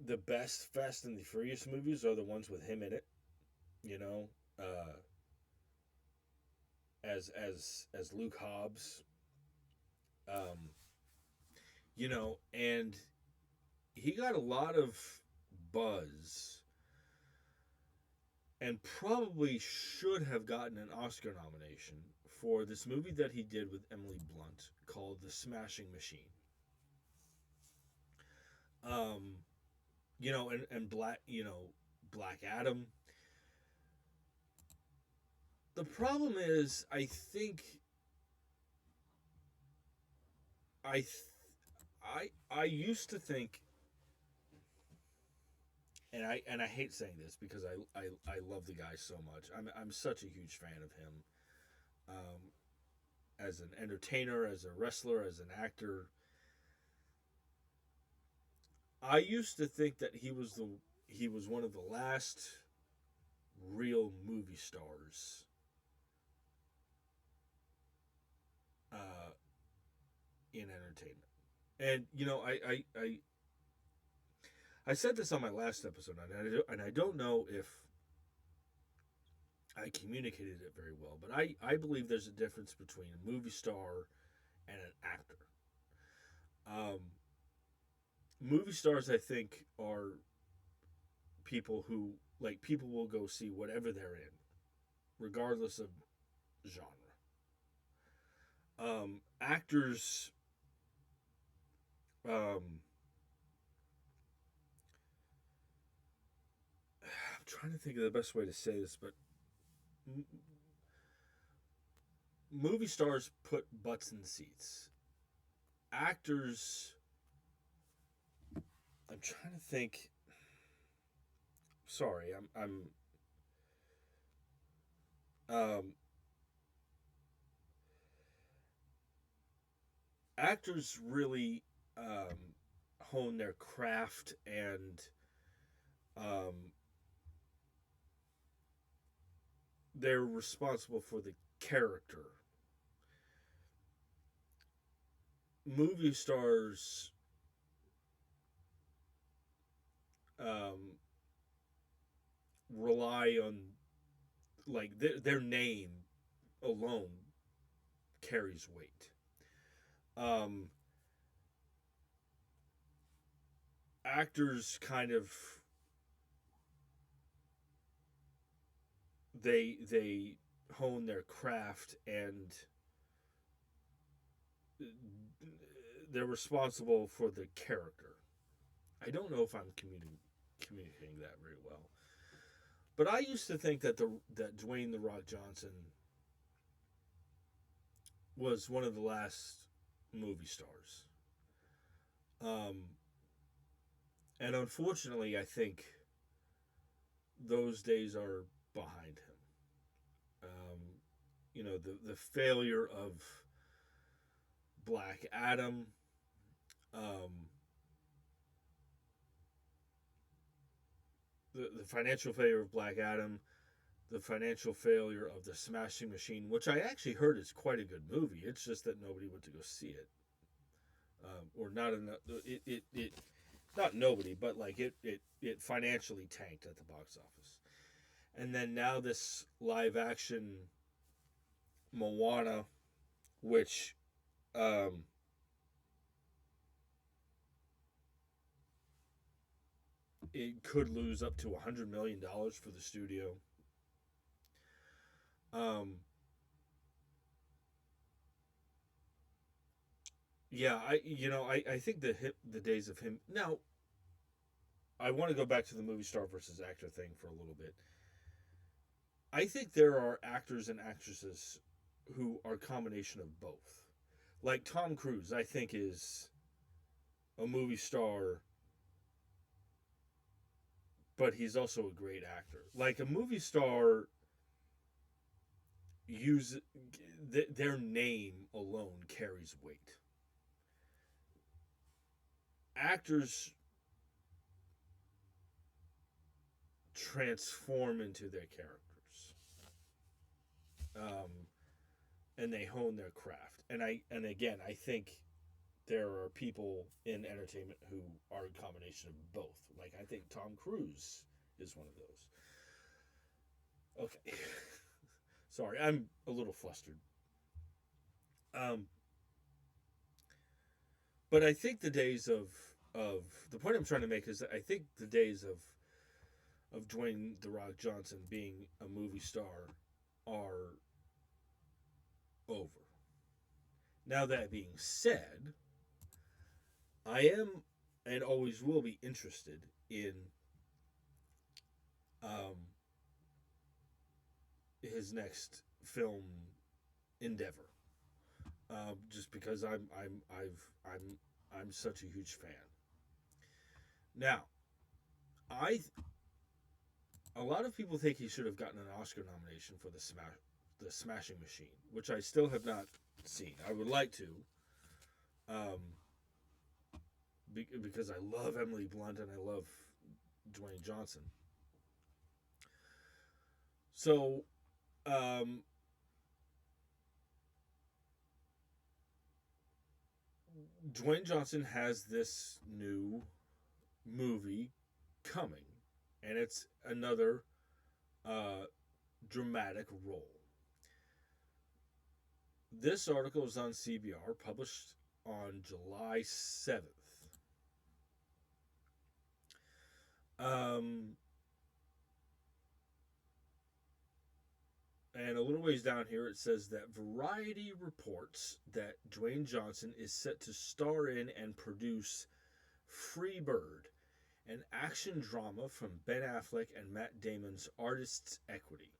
A: the best Fast and the Furious movies are the ones with him in it. You know, uh, as Luke Hobbs. Um, you know, and he got a lot of buzz and probably should have gotten an Oscar nomination for this movie that he did with Emily Blunt called The Smashing Machine. Um, you know, and Black Adam. The problem is, I th- I used to think, and I hate saying this because I love the guy so much. I'm such a huge fan of him. As an entertainer, as a wrestler, as an actor. I used to think that he was one of the last real movie stars uh, in entertainment. And you know, I said this on my last episode, and I don't know if I communicated it very well, but I believe there's a difference between a movie star and an actor. Um, Movie stars, I think, are people who people will go see whatever they're in, regardless of genre. Actors, um, I'm trying to think of the best way to say this, but m- movie stars put butts in seats. Actors, I'm trying to think. Sorry, um, actors really hone their craft and um, they're responsible for the character. Movie stars um, rely on their name alone carries weight. Um, Actors kind of they hone their craft and they're responsible for the character. I don't know if I'm communicating that very well, but I used to think that Dwayne the Rock Johnson was one of the last movie stars. Um, and unfortunately, I think those days are behind him. Um, you know, the failure of Black Adam, um, the financial failure of Black Adam, the financial failure of the Smashing Machine, which I actually heard is quite a good movie. It's just that nobody went to go see it, or not enough. It not nobody, but it financially tanked at the box office. And then now this live action Moana, which um, it could lose up to $100 million for the studio. Um, yeah, I think the days of him now. I want to go back to the movie star versus actor thing for a little bit. I think there are actors and actresses who are a combination of both. Like Tom Cruise, I think is a movie star, but he's also a great actor. Like a movie star use their name alone carries weight. Actors transform into their characters, um, and they hone their craft. And again, I think there are people in entertainment who are a combination of both. Like I think Tom Cruise is one of those. Okay, sorry, I'm a little flustered. Um, but I think the days of the point I'm trying to make is that I think the days of Dwayne the Rock Johnson being a movie star are over. Now that being said, I am and always will be interested in um, his next film endeavor, just because I'm such a huge fan. Now, I a lot of people think he should have gotten an Oscar nomination for the Smashing Machine, which I still have not seen. I would like to, um, because I love Emily Blunt and I love Dwayne Johnson. So, um, Dwayne Johnson has this new movie coming, and it's another uh, dramatic role. This article is on CBR, published on July 7th. Um, and a little ways down here, it says that Variety reports that Dwayne Johnson is set to star in and produce Free Bird, an action drama from Ben Affleck and Matt Damon's Artists Equity.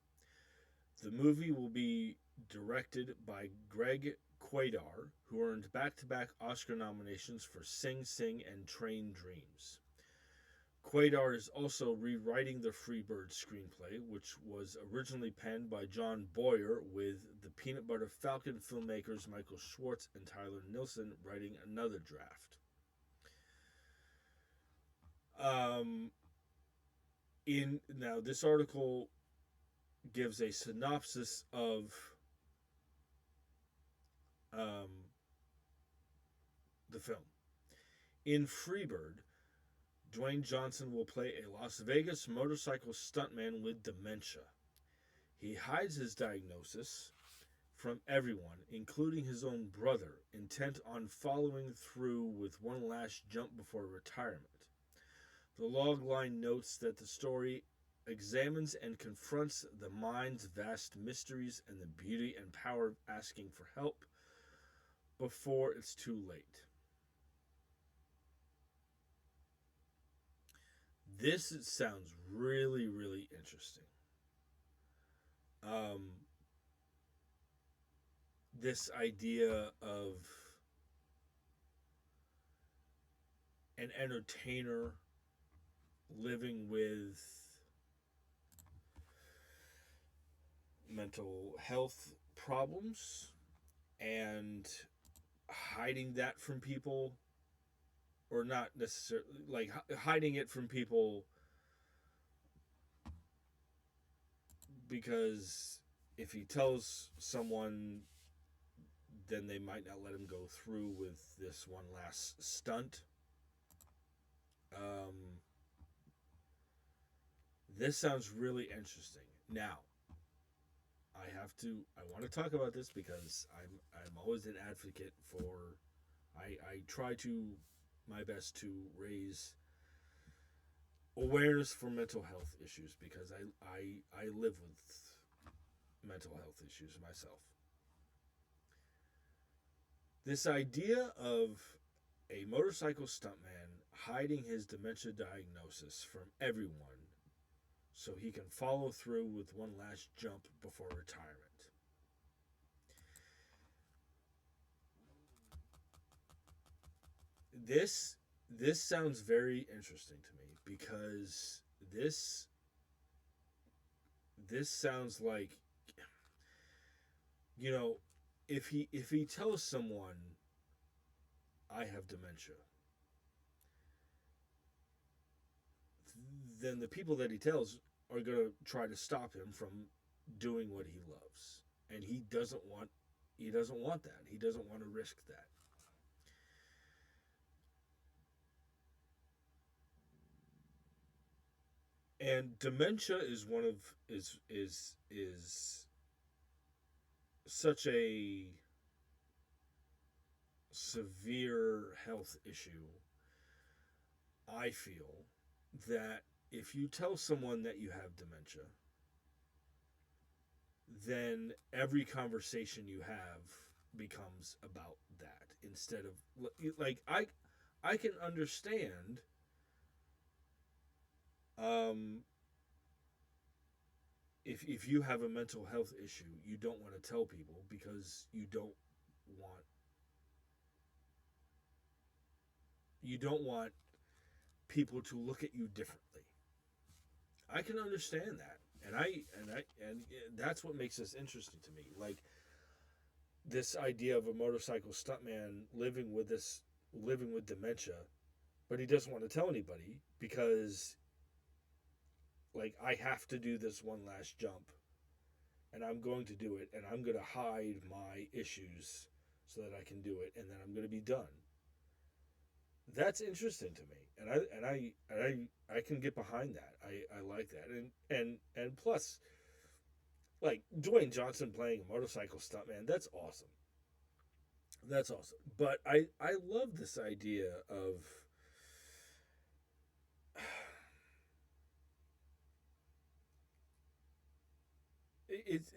A: The movie will be directed by Greg Quadar, who earned back to back Oscar nominations for Sing Sing and Train Dreams. Quadar is also rewriting the Freebird screenplay, which was originally penned by John Boyer, with the Peanut Butter Falcon filmmakers Michael Schwartz and Tyler Nilson writing another draft. In now, this article gives a synopsis of um, the film. In Freebird, Dwayne Johnson will play a Las Vegas motorcycle stuntman with dementia. He hides his diagnosis from everyone, including his own brother, intent on following through with one last jump before retirement. The logline notes that the story examines and confronts the mind's vast mysteries and the beauty and power of asking for help before it's too late. This sounds really, really interesting. Um, this idea of an entertainer living with mental health problems and hiding that from people, or not necessarily like hiding it from people, because if he tells someone, then they might not let him go through with this one last stunt. This sounds really interesting. Now, I want to talk about this because I'm always an advocate for I try to my best to raise awareness for mental health issues because I live with mental health issues myself. This idea of a motorcycle stuntman hiding his dementia diagnosis from everyone so he can follow through with one last jump before retirement. This this sounds very interesting to me because this this sounds like, you know, if he tells someone I have dementia, then the people that he tells are going to try to stop him from doing what he loves. And he doesn't want that. He doesn't want to risk that. And dementia is one of is such a severe health issue. I feel that if you tell someone that you have dementia, then every conversation you have becomes about that instead of like I can understand um if you have a mental health issue, you don't want to tell people because want you don't want people to look at you differently. I can understand that. And that's what makes this interesting to me. Like this idea of a motorcycle stuntman living with dementia, but he doesn't want to tell anybody because like I have to do this one last jump and I'm going to do it and I'm going to hide my issues so that I can do it and then I'm going to be done. That's interesting to me, and I can get behind that. I like that, and plus, like Dwayne Johnson playing a motorcycle stuntman, that's awesome. That's awesome. But I love this idea of it's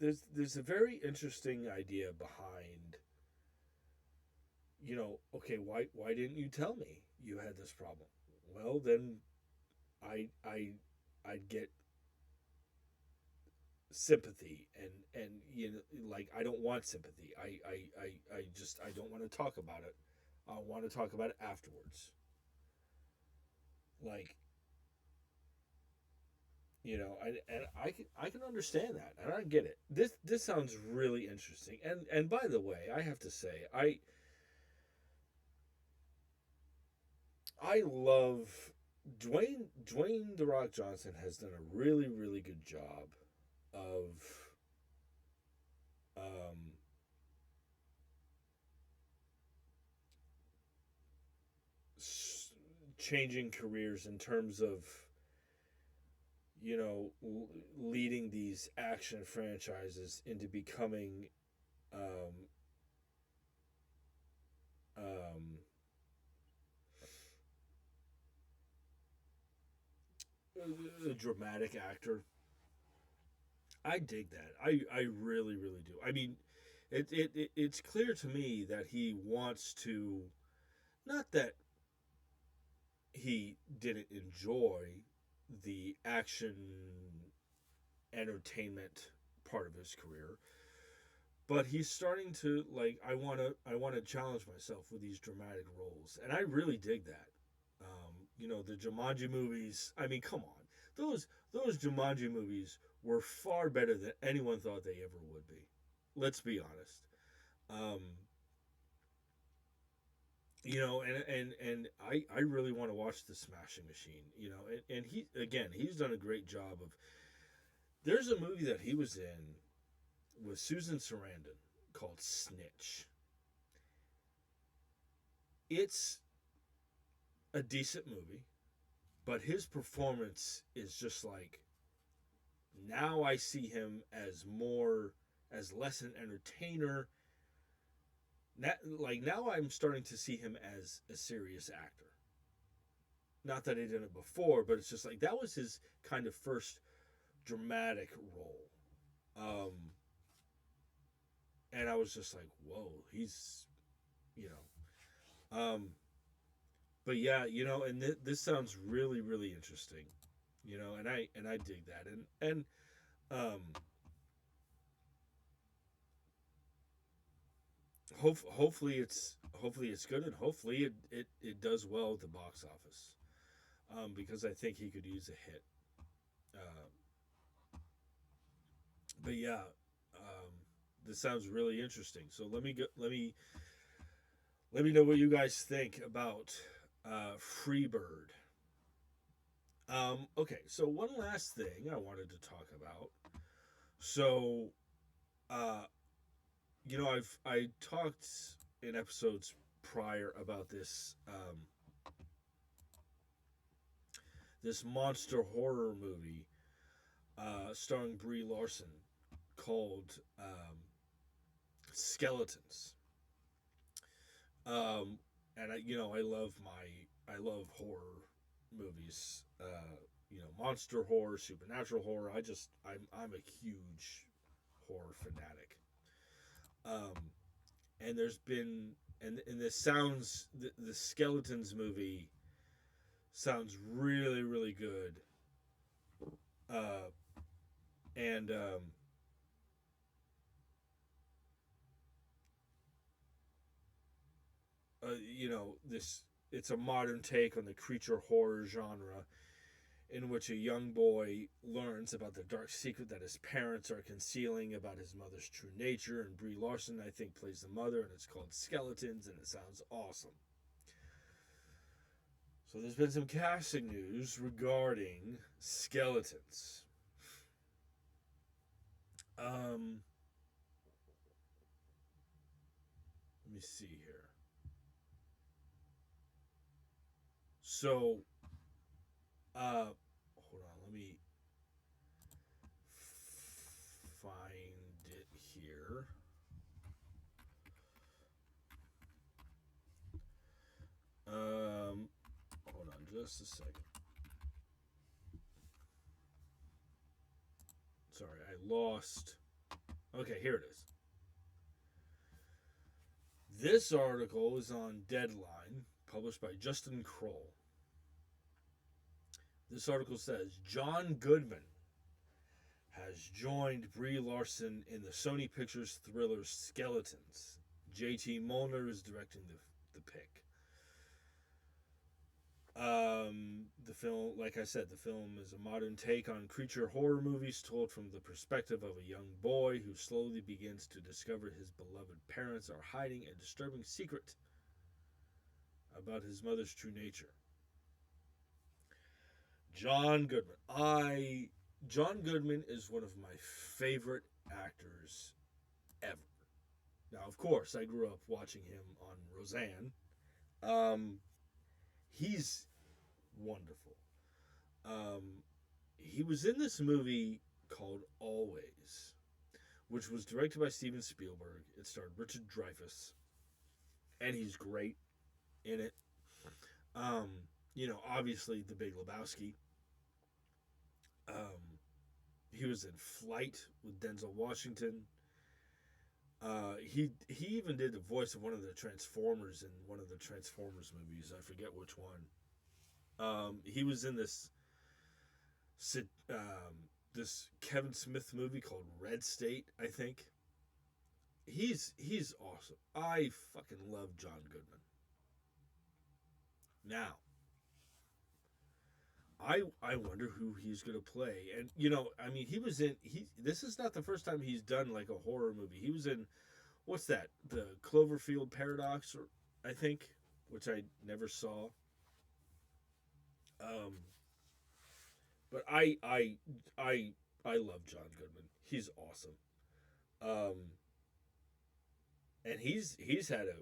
A: there's a very interesting idea behind, okay, why didn't you tell me you had this problem? Well, then I I'd get sympathy, and like I don't want sympathy. I don't want to talk about it. I want to talk about it afterwards. Like, and I can understand that, and I get it. This sounds really interesting. And by the way, I have to say, I love Dwayne the Rock Johnson has done a really good job of um, changing careers in terms of leading these action franchises into becoming um, um, a dramatic actor. I dig that. I really do. I mean, it's clear to me that he wants to, not that he didn't enjoy the action entertainment part of his career, but he's starting to like I want to challenge myself with these dramatic roles, and I really dig that. The Jumanji movies. I mean, come on, those Jumanji movies were far better than anyone thought they ever would be. Let's be honest. Um, and I really want to watch the Smashing Machine. And he's done a great job of. There's a movie that he was in with Susan Sarandon called Snitch. It's a decent movie, but his performance is just like, now I see him as more, as less an entertainer. Now I'm starting to see him as a serious actor. Not that he did it before, but it's just like that was his kind of first dramatic role. Um, and I was just like, whoa, he's, you know. But yeah, and this sounds really, really interesting, and I dig that, and um, hopefully it's good, and hopefully it does well at the box office, because I think he could use a hit. Uh, but yeah, this sounds really interesting. So let me know what you guys think about Freebird. Okay, so one last thing I wanted to talk about. So, uh, I talked in episodes prior about this monster horror movie starring Brie Larson called Skeletons. Um, and I love horror movies. Monster horror, supernatural horror. I'm a huge horror fanatic. Um, and there's been and this sounds the Skeletons movie sounds really, really good. Uh, and this it's a modern take on the creature horror genre, in which a young boy learns about the dark secret that his parents are concealing about his mother's true nature. And Brie Larson, I think, plays the mother, and it's called Skeletons, and it sounds awesome. So there's been some casting news regarding Skeletons. Um, Let me see here. So, hold on, let me find it here. Hold on just a second. Sorry, I lost. Okay, here it is. This article is on Deadline, published by Justin Kroll. This article says John Goodman has joined Brie Larson in the Sony Pictures thriller Skeletons. J.T. Molnar is directing the pick. The film, like I said, the film is a modern take on creature horror movies told from the perspective of a young boy who slowly begins to discover his beloved parents are hiding a disturbing secret about his mother's true nature. John Goodman. John Goodman is one of my favorite actors ever. Now, of course, I grew up watching him on Roseanne. Um, he's wonderful. Um, he was in this movie called Always, which was directed by Steven Spielberg. It starred Richard Dreyfuss, and he's great in it. Um, obviously The Big Lebowski. Um, he was in Flight with Denzel Washington. He even did the voice of one of the Transformers in one of the Transformers movies. I forget which one. He was in this Kevin Smith movie called Red State, I think. He's awesome. I fucking love John Goodman. Now, I wonder who he's gonna play, and I mean, he was in he. This is not the first time he's done like a horror movie. He was in what's that? The Cloverfield Paradox, or I think, which I never saw. Um, but I love John Goodman. He's awesome. Um, and he's had a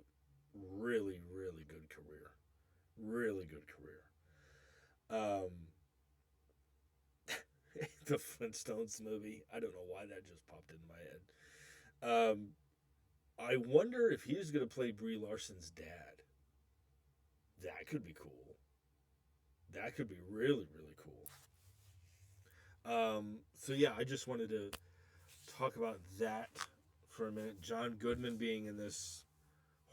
A: really, really good career. Really good career. Um, the Flintstones movie. I don't know why that just popped into my head. I wonder if he's going to play Brie Larson's dad. That could be cool. That could be really, really cool. So yeah, I just wanted to talk about that for a minute. John Goodman being in this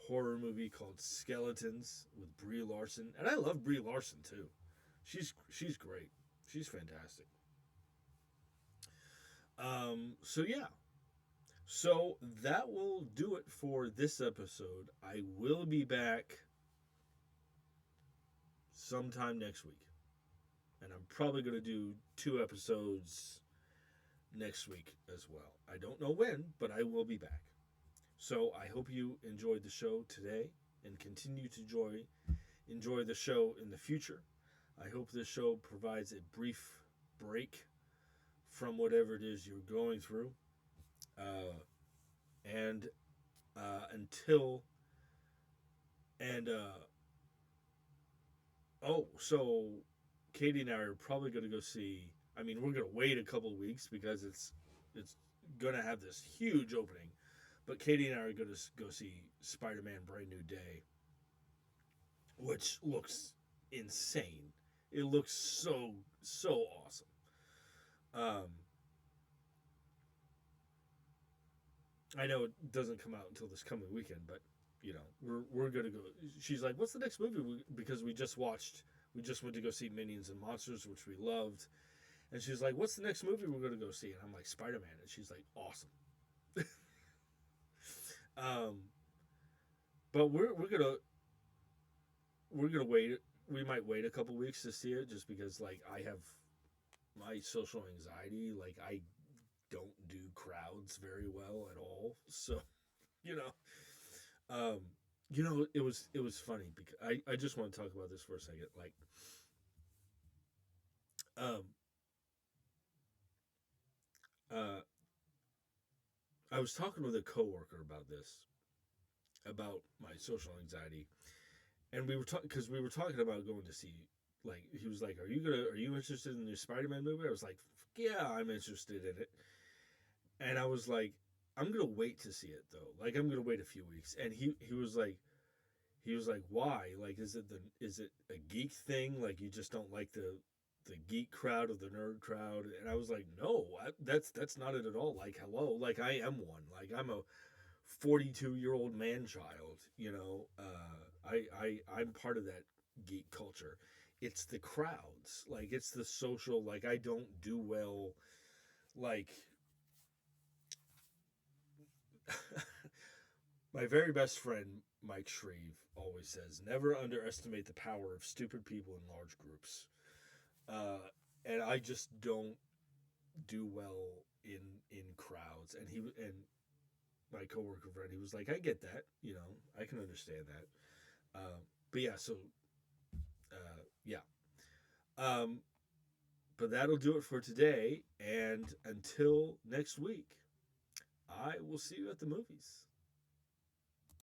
A: horror movie called Skeletons with Brie Larson, and I love Brie Larson too. She's great. She's fantastic. So yeah, so that will do it for this episode. I will be back sometime next week, and I'm probably going to do 2 episodes next week as well. I don't know when, but I will be back. So I hope you enjoyed the show today and continue to enjoy the show in the future. I hope this show provides a brief break from whatever it is you're going through. Uh, and until and so Katie and I are probably going to go see. I mean, we're going to wait a couple of weeks because it's going to have this huge opening. But Katie and I are going to go see Spider-Man: Brand New Day, which looks insane. It looks so awesome. Um, I know it doesn't come out until this coming weekend, but we're gonna go. She's like, "What's the next movie?" Because we just went to go see Minions and Monsters, which we loved, and she's like, "What's the next movie we're gonna go see?" And I'm like, "Spider Man," and she's like, "Awesome." um, but we're gonna wait. We might wait a couple weeks to see it, just because like I have my social anxiety. Like I don't do crowds very well at all, so you know Um, it was funny because I just want to talk about this for a second. Like, um, uh, I was talking with a coworker about this, about my social anxiety, and we were talking because we were talking about going to see. Like, he was like, Are you interested in the Spider-Man movie?" I was like, "Yeah, I'm interested in it." And I was like, "I'm gonna wait to see it though. Like, I'm gonna wait a few weeks." And he was like, "Why? Like, is it a geek thing? Like, you just don't like the geek crowd or the nerd crowd?" And I was like, "No, that's not it at all. Like, hello, like I am one. Like, I'm a 42-year-old man child. I'm part of that geek culture. It's the crowds. Like, it's the social. Like, I don't do well. Like." My very best friend, Mike Shreve, always says, "Never underestimate the power of stupid people in large groups." Uh, and I just don't do well in crowds. And my coworker friend, he was like, "I get that. I can understand that." But yeah, so yeah. Um, but that'll do it for today. And until next week, I will see you at the movies.